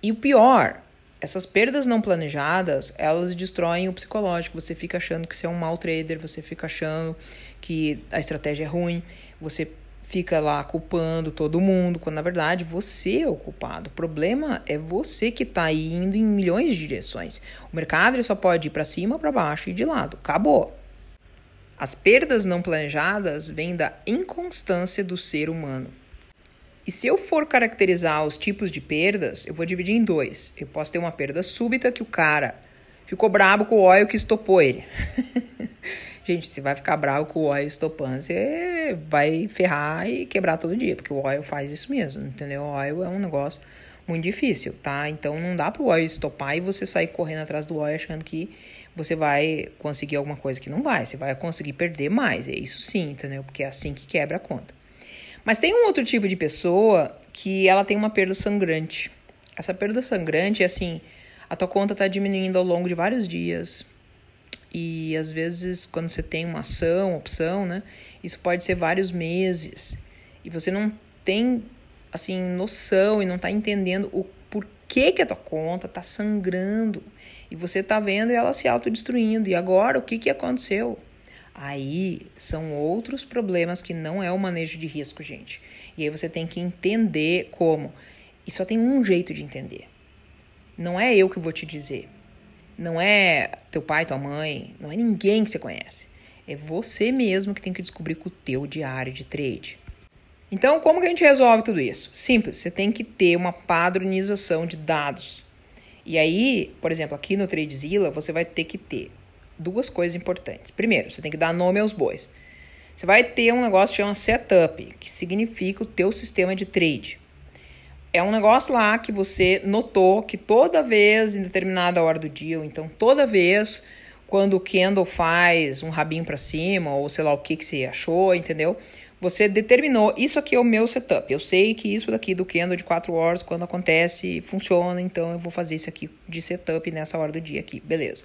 E o pior, essas perdas não planejadas, elas destroem o psicológico. Você fica achando que você é um mau trader, você fica achando que a estratégia é ruim, você fica lá culpando todo mundo, quando na verdade você é o culpado. O problema é você que está indo em milhões de direções. O mercado ele só pode ir para cima, para baixo e de lado. Acabou. As perdas não planejadas vêm da inconstância do ser humano. E se eu for caracterizar os tipos de perdas, eu vou dividir em 2. Eu posso ter uma perda súbita que o cara ficou brabo com o oil que estopou ele. Gente, se vai ficar bravo com o oil estopando, você vai ferrar e quebrar todo dia, porque o oil faz isso mesmo, entendeu? O oil é um negócio muito difícil, tá? Então não dá pro oil estopar e você sair correndo atrás do oil achando que você vai conseguir alguma coisa que não vai. Você vai conseguir perder mais, é isso sim, entendeu? Porque é assim que quebra a conta. Mas tem um outro tipo de pessoa que ela tem uma perda sangrante. Essa perda sangrante é assim, a tua conta está diminuindo ao longo de vários dias. E às vezes, quando você tem uma opção, né? Isso pode ser vários meses. E você não tem, assim, noção e não está entendendo o porquê que a tua conta está sangrando. E você está vendo ela se autodestruindo. E agora, o que aconteceu? Aí são outros problemas que não é o manejo de risco, gente. E aí você tem que entender como. E só tem um jeito de entender. Não é eu que vou te dizer. Não é teu pai, tua mãe, não é ninguém que você conhece. É você mesmo que tem que descobrir com o teu diário de trade. Então, como que a gente resolve tudo isso? Simples, você tem que ter uma padronização de dados. E aí, por exemplo, aqui no TradeZilla, você vai ter que ter duas coisas importantes. Primeiro, você tem que dar nome aos bois. Você vai ter um negócio que chama Setup, que significa o teu sistema de trade. É um negócio lá que você notou que toda vez, em determinada hora do dia, ou então toda vez, quando o candle faz um rabinho para cima, ou sei lá o que você achou, entendeu? Você determinou, isso aqui é o meu setup. Eu sei que isso daqui do candle de 4 horas, quando acontece, funciona, então eu vou fazer isso aqui de setup nessa hora do dia aqui, beleza.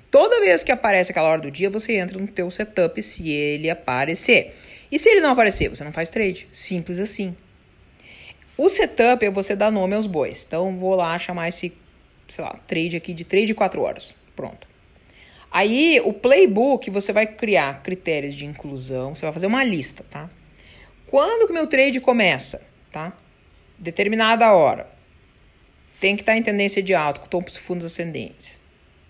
Toda vez que aparece aquela hora do dia, você entra no teu setup se ele aparecer. E se ele não aparecer, você não faz trade. Simples assim. O setup é você dar nome aos bois. Então, vou lá chamar esse, sei lá, trade aqui de trade de 4 horas. Pronto. Aí, o playbook, você vai criar critérios de inclusão. Você vai fazer uma lista, tá? Quando que o meu trade começa, tá? Determinada hora. Tem que estar em tendência de alta, com topos fundos ascendentes.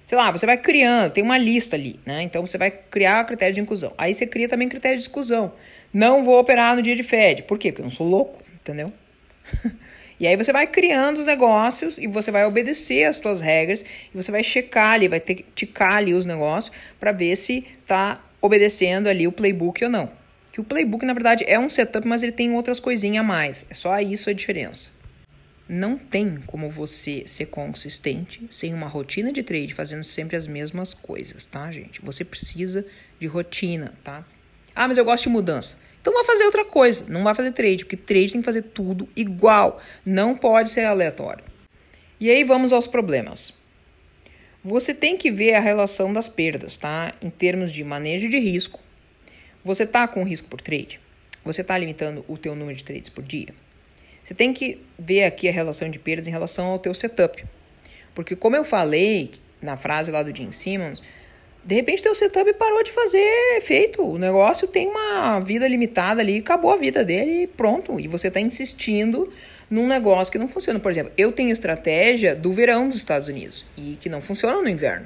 Sei lá, você vai criando, tem uma lista ali, né? Então, você vai criar critério de inclusão. Aí, você cria também critério de exclusão. Não vou operar no dia de Fed. Por quê? Porque eu não sou louco, entendeu? E aí você vai criando os negócios e você vai obedecer as suas regras e você vai checar ali, vai ticar ali os negócios para ver se tá obedecendo ali o playbook ou não. Que o playbook, na verdade, é um setup, mas ele tem outras coisinhas a mais. É só isso a diferença. Não tem como você ser consistente sem uma rotina de trade, fazendo sempre as mesmas coisas, tá, gente? Você precisa de rotina, tá? Ah, mas eu gosto de mudança. Então vai fazer outra coisa, não vai fazer trade, porque trade tem que fazer tudo igual, não pode ser aleatório. E aí vamos aos problemas. Você tem que ver a relação das perdas, tá? Em termos de manejo de risco. Você tá com risco por trade? Você tá limitando o teu número de trades por dia? Você tem que ver aqui a relação de perdas em relação ao teu setup. Porque como eu falei na frase lá do Gene Simmons, de repente teu setup parou de fazer efeito, o negócio tem uma vida limitada ali, acabou a vida dele e pronto. E você está insistindo num negócio que não funciona. Por exemplo, eu tenho estratégia do verão dos Estados Unidos e que não funciona no inverno.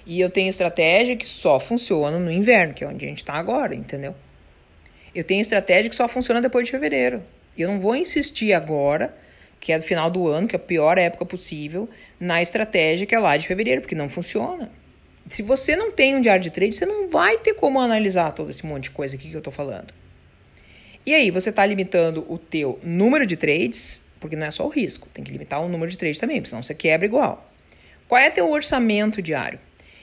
E eu tenho estratégia que só funciona no inverno, que é onde a gente está agora, entendeu? Eu tenho estratégia que só funciona depois de fevereiro. E eu não vou insistir agora, que é do final do ano, que é a pior época possível, na estratégia que é lá de fevereiro, porque não funciona. Se você não tem um diário de trade, você não vai ter como analisar todo esse monte de coisa aqui que eu tô falando. E aí, você tá limitando o teu número de trades, porque não é só o risco, tem que limitar o número de trades também, senão você quebra igual. Qual é teu orçamento diário?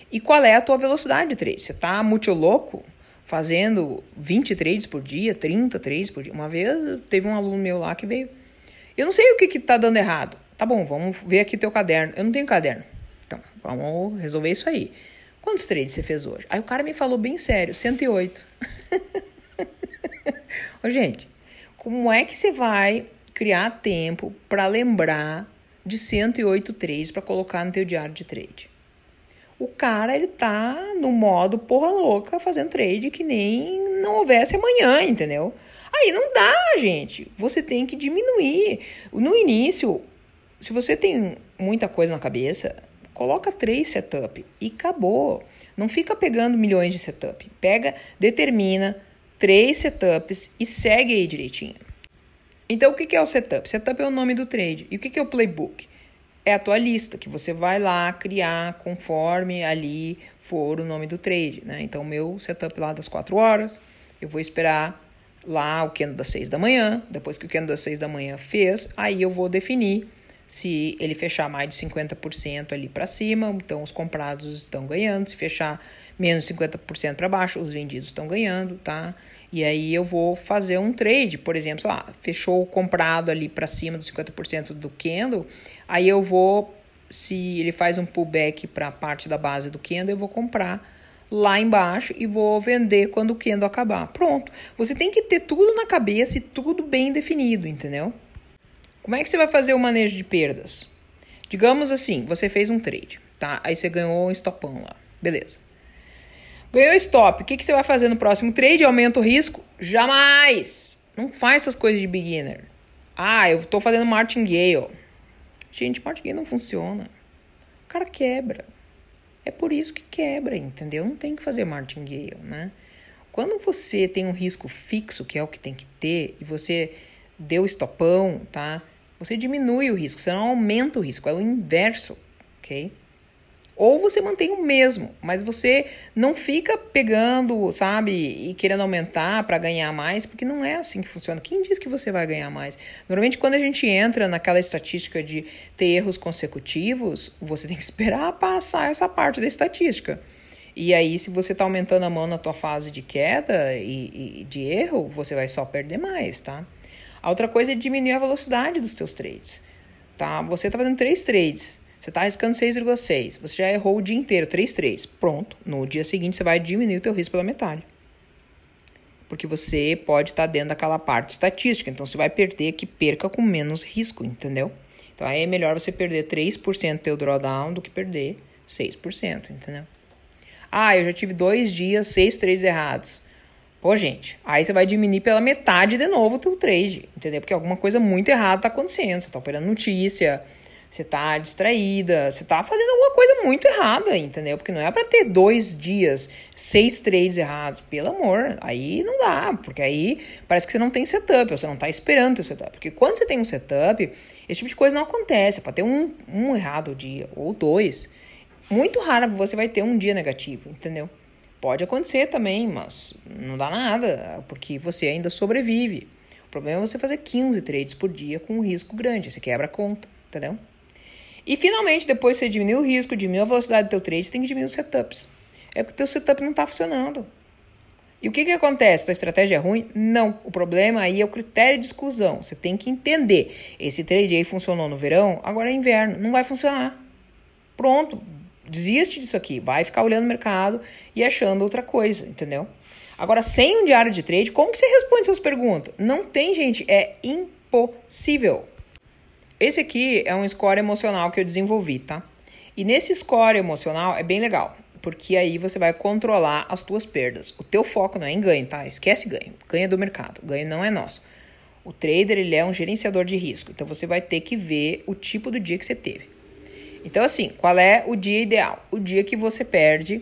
E qual é a tua velocidade de trade? Você tá muito louco fazendo 20 trades por dia, 30 trades por dia? Uma vez teve um aluno meu lá que veio. Eu não sei o que tá dando errado. Tá bom, vamos ver aqui teu caderno. Eu não tenho caderno. Então, vamos resolver isso aí. Quantos trades você fez hoje? Aí o cara me falou bem sério, 108. Ô, gente, como é que você vai criar tempo para lembrar de 108 trades para colocar no teu diário de trade? O cara, ele tá no modo porra louca, fazendo trade que nem não houvesse amanhã, entendeu? Aí não dá, gente. Você tem que diminuir. No início, se você tem muita coisa na cabeça, coloca 3 setup e acabou. Não fica pegando milhões de setup. Pega, determina 3 setups e segue aí direitinho. Então, o que é o setup? Setup é o nome do trade. E o que é o playbook? É a tua lista, que você vai lá criar conforme ali for o nome do trade, né? Então, o meu setup lá das 4 horas, eu vou esperar lá o candle das 6 da manhã. Depois que o candle das 6 da manhã fez, aí eu vou definir se ele fechar mais de 50% ali para cima, então os comprados estão ganhando. Se fechar menos 50% para baixo, os vendidos estão ganhando, tá? E aí eu vou fazer um trade, por exemplo, sei lá, fechou o comprado ali para cima dos 50% do candle, aí eu vou se ele faz um pullback para a parte da base do candle, eu vou comprar lá embaixo e vou vender quando o candle acabar. Pronto. Você tem que ter tudo na cabeça e tudo bem definido, entendeu? Como é que você vai fazer o manejo de perdas? Digamos assim, você fez um trade, tá? Aí você ganhou um stopão lá. Beleza. Ganhou stop. O que você vai fazer no próximo trade? Aumenta o risco? Jamais! Não faz essas coisas de beginner. Eu tô fazendo martingale. Gente, martingale não funciona. O cara quebra. É por isso que quebra, entendeu? Não tem que fazer martingale, né? Quando você tem um risco fixo, que é o que tem que ter, e você deu estopão, tá? Você diminui o risco, você não aumenta o risco, é o inverso, ok? Ou você mantém o mesmo, mas você não fica pegando, sabe, e querendo aumentar para ganhar mais, porque não é assim que funciona. Quem diz que você vai ganhar mais? Normalmente, quando a gente entra naquela estatística de ter erros consecutivos, você tem que esperar passar essa parte da estatística. E aí, se você está aumentando a mão na tua fase de queda e de erro, você vai só perder mais, tá? A outra coisa é diminuir a velocidade dos teus trades, tá? Você está fazendo 3 trades. Você está arriscando 6,6. Você já errou o dia inteiro, 3 trades. Pronto. No dia seguinte, você vai diminuir o teu risco pela metade. Porque você pode estar dentro daquela parte estatística. Então, você vai perder que perca com menos risco, entendeu? Então, aí é melhor você perder 3% do teu drawdown do que perder 6%, entendeu? Eu já tive 2 dias, 6 trades errados. Pô, gente, aí você vai diminuir pela metade de novo o teu trade, entendeu? Porque alguma coisa muito errada está acontecendo. Você está operando notícia... Você tá distraída, você tá fazendo alguma coisa muito errada, entendeu? Porque não é pra ter 2 dias, 6 trades errados. Pelo amor, aí não dá, porque aí parece que você não tem setup, ou você não tá esperando o setup. Porque quando você tem um setup, esse tipo de coisa não acontece. Pode ter um errado ao dia, ou 2. Muito raro você vai ter um dia negativo, entendeu? Pode acontecer também, mas não dá nada, porque você ainda sobrevive. O problema é você fazer 15 trades por dia com um risco grande, você quebra a conta, entendeu? E, finalmente, depois você diminui o risco, diminui a velocidade do teu trade, você tem que diminuir os setups. É porque o teu setup não está funcionando. E o que acontece? Tua estratégia é ruim? Não. O problema aí é o critério de exclusão. Você tem que entender. Esse trade aí funcionou no verão, agora é inverno. Não vai funcionar. Pronto. Desiste disso aqui. Vai ficar olhando o mercado e achando outra coisa, entendeu? Agora, sem um diário de trade, como que você responde essas perguntas? Não tem, gente. É impossível. Esse aqui é um score emocional que eu desenvolvi, tá? E nesse score emocional é bem legal, porque aí você vai controlar as tuas perdas. O teu foco não é em ganho, tá? Esquece ganho. Ganho é do mercado. Ganho não é nosso. O trader, ele é um gerenciador de risco. Então, você vai ter que ver o tipo do dia que você teve. Então, assim, qual é o dia ideal? O dia que você perde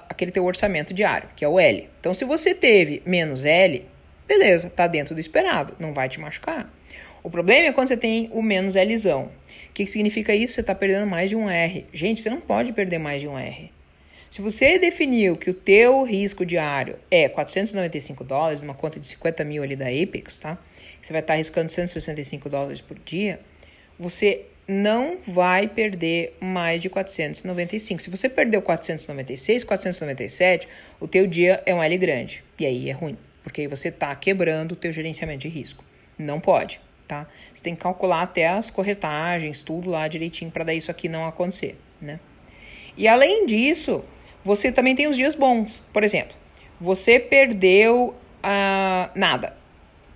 aquele teu orçamento diário, que é o L. Então, se você teve menos L, beleza, tá dentro do esperado. Não vai te machucar. O problema é quando você tem o menos Lzão. O que significa isso? Você está perdendo mais de um R. Gente, você não pode perder mais de um R. Se você definiu que o teu risco diário é $495, numa conta de 50 mil ali da Apex, tá? Você vai estar arriscando $165 por dia, você não vai perder mais de 495. Se você perdeu 496, 497, o teu dia é um L grande. E aí é ruim, porque aí você está quebrando o teu gerenciamento de risco. Não pode. Tá? Você tem que calcular até as corretagens, tudo lá direitinho para daí isso aqui não acontecer, né? E além disso, você também tem os dias bons. Por exemplo, você perdeu nada,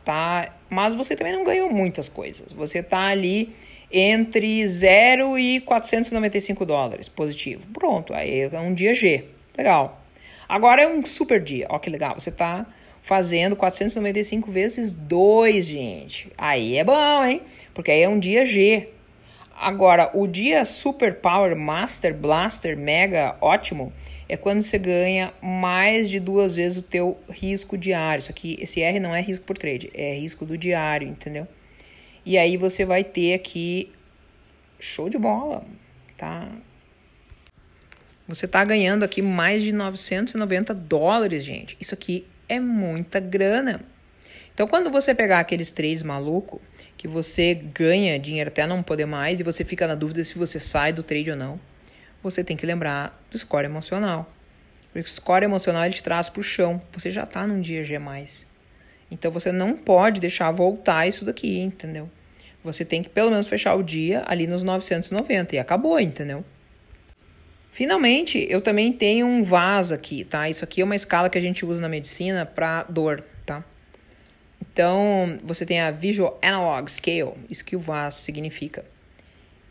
tá? Mas você também não ganhou muitas coisas. Você tá ali entre 0 e $495 positivo. Pronto, aí é um dia G. Legal. Agora é um super dia. Ó que legal, você tá fazendo 495 vezes 2, gente. Aí é bom, hein? Porque aí é um dia G. Agora, o dia Super Power, Master, Blaster, Mega, ótimo, é quando você ganha mais de 2 vezes o teu risco diário. Isso aqui, esse R não é risco por trade, é risco do diário, entendeu? E aí você vai ter aqui show de bola, tá? Você tá ganhando aqui mais de $990, gente. Isso aqui é muita grana. Então, quando você pegar aqueles trades maluco, que você ganha dinheiro até não poder mais e você fica na dúvida se você sai do trade ou não, você tem que lembrar do score emocional. Porque o score emocional ele te traz para o chão. Você já está num dia G+. Então, você não pode deixar voltar isso daqui, entendeu? Você tem que pelo menos fechar o dia ali nos 990 e acabou, entendeu? Finalmente, eu também tenho um VAS aqui, tá? Isso aqui é uma escala que a gente usa na medicina para dor, tá? Então, você tem a Visual Analog Scale, isso que o VAS significa.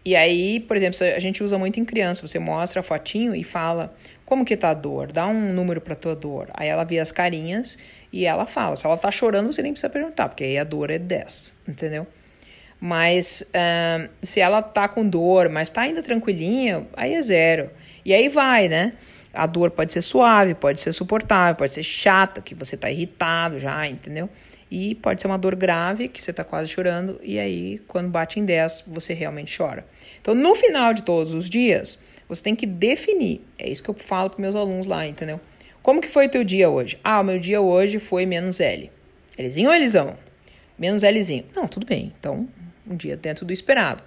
E aí, por exemplo, a gente usa muito em criança, você mostra a fotinho e fala como que tá a dor, dá um número pra tua dor. Aí ela vê as carinhas e ela fala. Se ela tá chorando, você nem precisa perguntar, porque aí a dor é 10, entendeu? Mas se ela tá com dor, mas tá ainda tranquilinha, aí é 0. E aí vai, né? A dor pode ser suave, pode ser suportável, pode ser chata, que você tá irritado já, entendeu? E pode ser uma dor grave, que você tá quase chorando, e aí, quando bate em 10, você realmente chora. Então, no final de todos os dias, você tem que definir. É isso que eu falo para meus alunos lá, entendeu? Como que foi o teu dia hoje? Ah, o meu dia hoje foi menos L. Lzinho ou Lzão? Menos Lzinho. Não, tudo bem. Então, um dia dentro do esperado.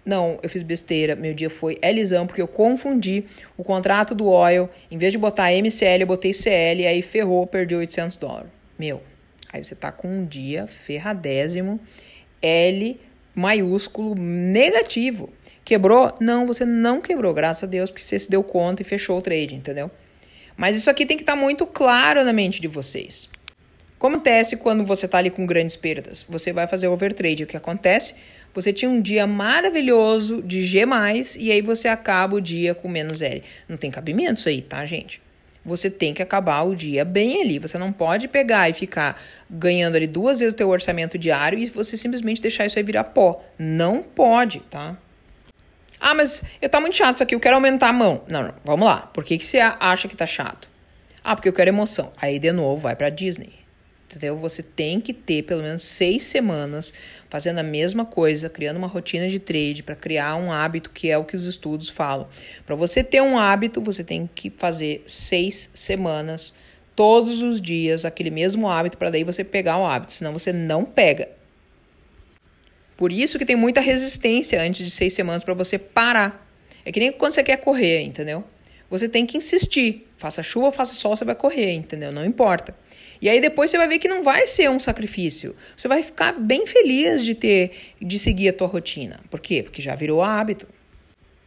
Não, eu fiz besteira, meu dia foi Lzão, porque eu confundi o contrato do oil. Em vez de botar MCL, eu botei CL, e aí ferrou, perdi $800. Meu, aí você tá com um dia ferradésimo, L maiúsculo, negativo. Quebrou? Não, você não quebrou, graças a Deus, porque você se deu conta e fechou o trade, entendeu? Mas isso aqui tem que estar muito claro na mente de vocês. Como acontece quando você está ali com grandes perdas? Você vai fazer overtrade. O que acontece? Você tinha um dia maravilhoso de G+, e aí você acaba o dia com menos L. Não tem cabimento isso aí, tá, gente? Você tem que acabar o dia bem ali. Você não pode pegar e ficar ganhando ali 2 vezes o teu orçamento diário e você simplesmente deixar isso aí virar pó. Não pode, tá? Ah, mas tá muito chato isso aqui, eu quero aumentar a mão. Não, vamos lá. Por que você acha que tá chato? Ah, porque eu quero emoção. Aí, de novo, vai pra Disney. Entendeu? Você tem que ter pelo menos 6 semanas fazendo a mesma coisa, criando uma rotina de trade para criar um hábito, que é o que os estudos falam. Para você ter um hábito, você tem que fazer 6 semanas, todos os dias, aquele mesmo hábito, para daí você pegar o hábito, senão você não pega. Por isso que tem muita resistência antes de 6 semanas para você parar. É que nem quando você quer correr, entendeu? Você tem que insistir. Faça chuva, faça sol, você vai correr, entendeu? Não importa. E aí depois você vai ver que não vai ser um sacrifício. Você vai ficar bem feliz de seguir a tua rotina. Por quê? Porque já virou hábito.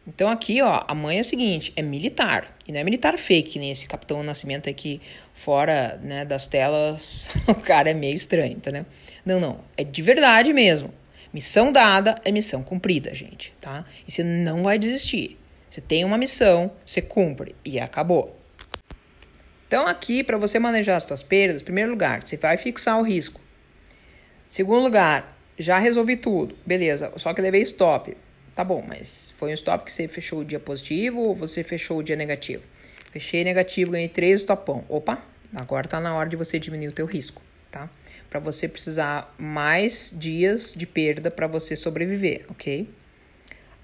Então aqui, ó, a mãe é o seguinte, é militar. E não é militar fake, nem esse Capitão Nascimento aqui fora, né, das telas. O cara é meio estranho, entendeu? Não. É de verdade mesmo. Missão dada é missão cumprida, gente, tá? E você não vai desistir. Você tem uma missão, você cumpre e acabou. Então aqui, para você manejar as suas perdas, em primeiro lugar, você vai fixar o risco. Segundo lugar, já resolvi tudo. Beleza, só que levei stop. Tá bom, mas foi um stop que você fechou o dia positivo ou você fechou o dia negativo? Fechei negativo, ganhei 3 stopão. Opa, agora tá na hora de você diminuir o teu risco, tá? Para você precisar mais dias de perda para você sobreviver, ok?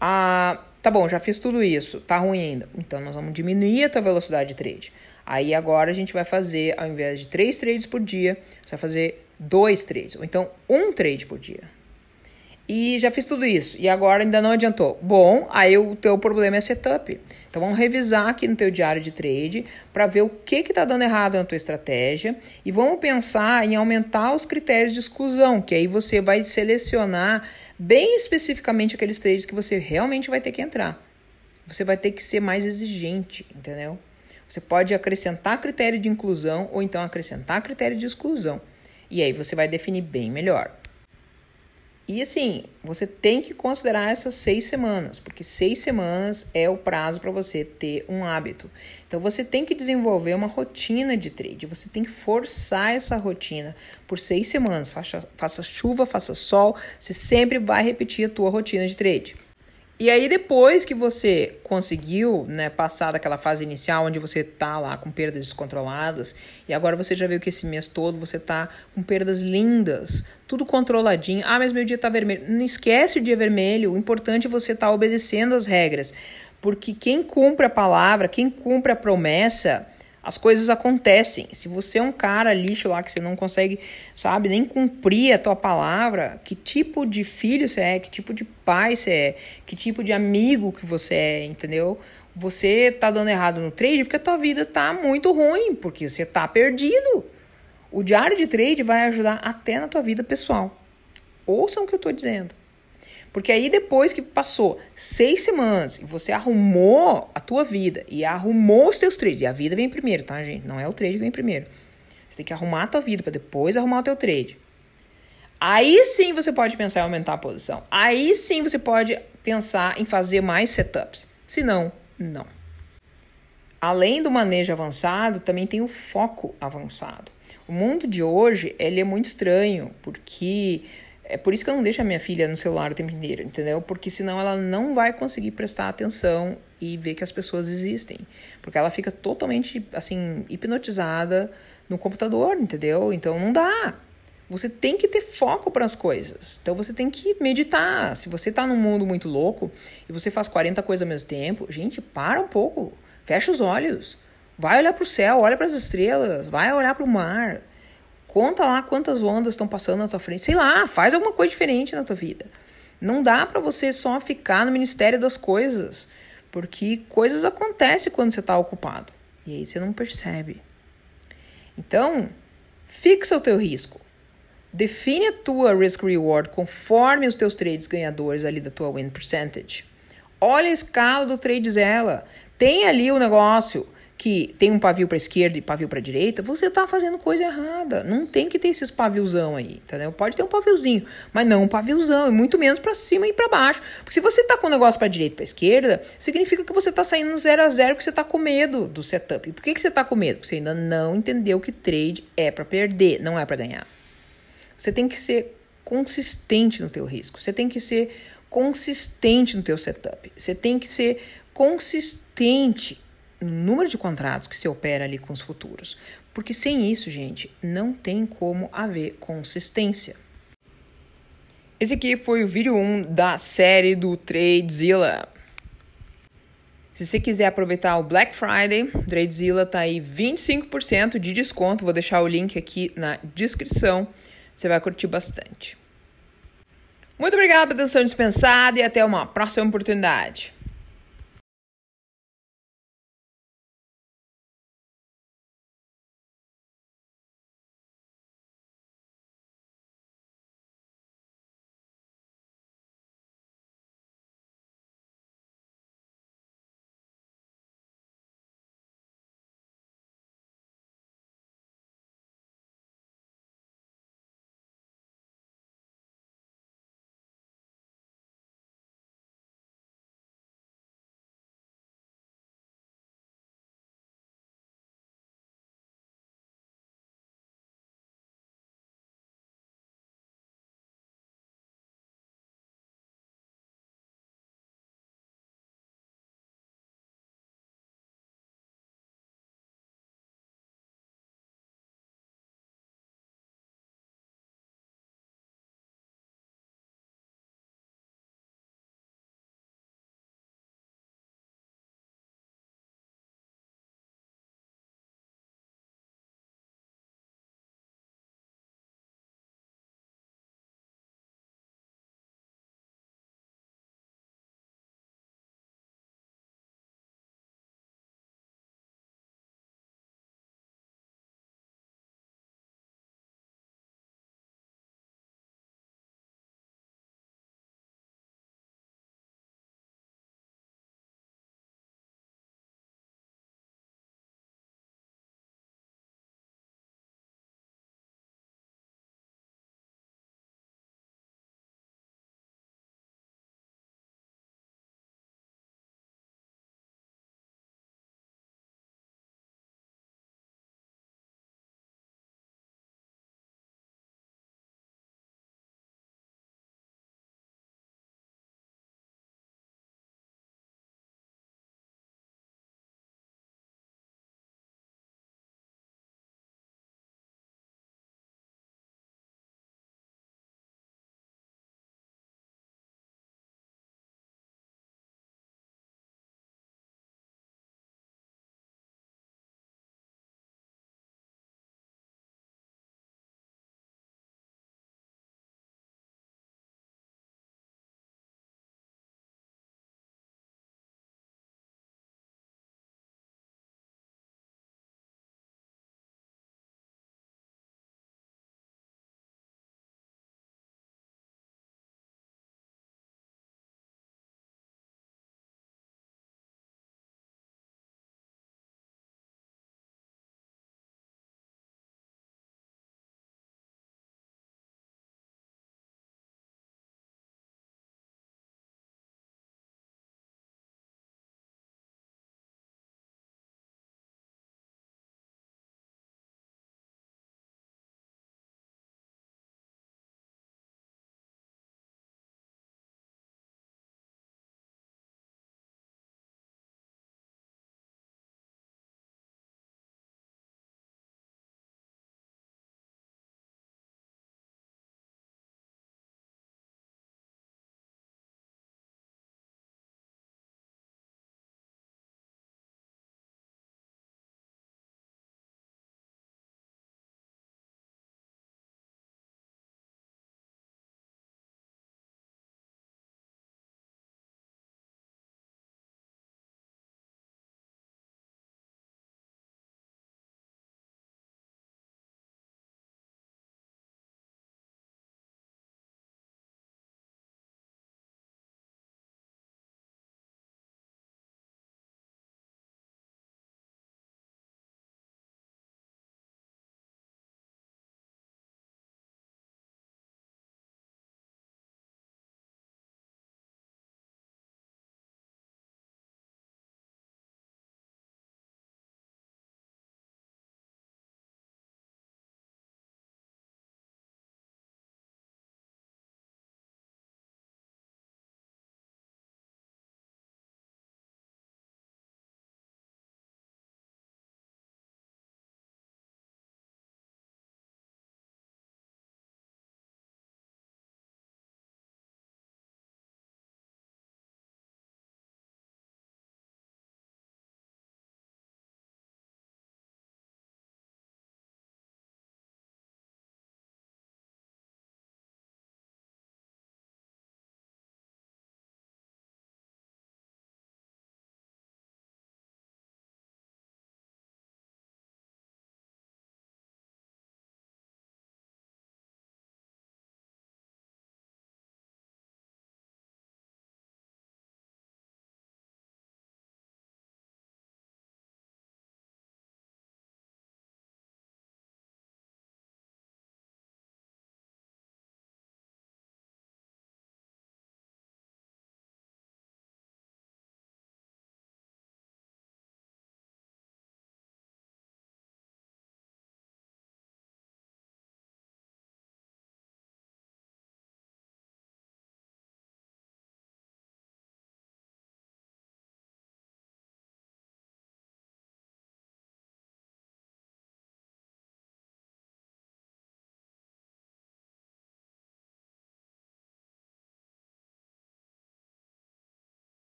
Tá bom, já fiz tudo isso, tá ruim ainda. Então, nós vamos diminuir a tua velocidade de trade. Aí, agora, a gente vai fazer, ao invés de 3 trades por dia, você vai fazer 2 trades, ou então 1 trade por dia. E já fiz tudo isso, e agora ainda não adiantou. Bom, aí o teu problema é setup. Então, vamos revisar aqui no teu diário de trade para ver o que tá dando errado na tua estratégia e vamos pensar em aumentar os critérios de exclusão, que aí você vai selecionar bem especificamente aqueles trades que você realmente vai ter que entrar. Você vai ter que ser mais exigente, entendeu? Você pode acrescentar critério de inclusão ou então acrescentar critério de exclusão. E aí você vai definir bem melhor. E assim, você tem que considerar essas 6 semanas, porque 6 semanas é o prazo para você ter um hábito. Então você tem que desenvolver uma rotina de trade, você tem que forçar essa rotina por 6 semanas. Faça chuva, faça sol, você sempre vai repetir a tua rotina de trade. E aí depois que você conseguiu, né, passar daquela fase inicial onde você tá lá com perdas descontroladas e agora você já viu que esse mês todo você tá com perdas lindas, tudo controladinho. Ah, mas meu dia tá vermelho. Não esquece o dia vermelho, o importante é você tá obedecendo as regras, porque quem cumpre a palavra, quem cumpre a promessa, as coisas acontecem. Se você é um cara lixo lá que você não consegue, sabe, nem cumprir a tua palavra, que tipo de filho você é, que tipo de pai você é, que tipo de amigo que você é, entendeu? Você tá dando errado no trade porque a tua vida tá muito ruim, porque você tá perdido. O diário de trade vai ajudar até na tua vida pessoal. Ouçam o que eu tô dizendo. Porque aí depois que passou 6 semanas e você arrumou a tua vida e arrumou os teus trades, e a vida vem primeiro, tá, gente? Não é o trade que vem primeiro. Você tem que arrumar a tua vida para depois arrumar o teu trade. Aí sim você pode pensar em aumentar a posição. Aí sim você pode pensar em fazer mais setups. Se não, não. Além do manejo avançado, também tem o foco avançado. O mundo de hoje, ele é muito estranho, porque é por isso que eu não deixo a minha filha no celular o tempo inteiro, entendeu? Porque senão ela não vai conseguir prestar atenção e ver que as pessoas existem. Porque ela fica totalmente, assim, hipnotizada no computador, entendeu? Então não dá. Você tem que ter foco para as coisas. Então você tem que meditar. Se você está num mundo muito louco e você faz 40 coisas ao mesmo tempo, gente, para um pouco. Fecha os olhos. Vai olhar para o céu, olha para as estrelas, vai olhar para o mar. Conta lá quantas ondas estão passando na tua frente. Sei lá, faz alguma coisa diferente na tua vida. Não dá para você só ficar no ministério das coisas, porque coisas acontecem quando você está ocupado. E aí você não percebe. Então, fixa o teu risco. Define a tua risk-reward conforme os teus trades ganhadores ali da tua win percentage. Olha a escala do trade Zella. Tem ali o negócio que tem um pavio para esquerda e pavio para direita, você tá fazendo coisa errada. Não tem que ter esses paviozão aí, entendeu? Pode ter um paviozinho, mas não um paviozão, e muito menos para cima e para baixo. Porque se você tá com o negócio para direita e para esquerda, significa que você tá saindo no 0 a 0, que você tá com medo do setup. E por que você tá com medo? Porque você ainda não entendeu que trade é para perder, não é para ganhar. Você tem que ser consistente no teu risco. Você tem que ser consistente no teu setup. Você tem que ser consistente no número de contratos que você opera ali com os futuros. Porque sem isso, gente, não tem como haver consistência. Esse aqui foi o vídeo 1 da série do TradeZilla. Se você quiser aproveitar o Black Friday, TradeZilla tá aí 25% de desconto. Vou deixar o link aqui na descrição. Você vai curtir bastante. Muito obrigado pela atenção dispensada e até uma próxima oportunidade.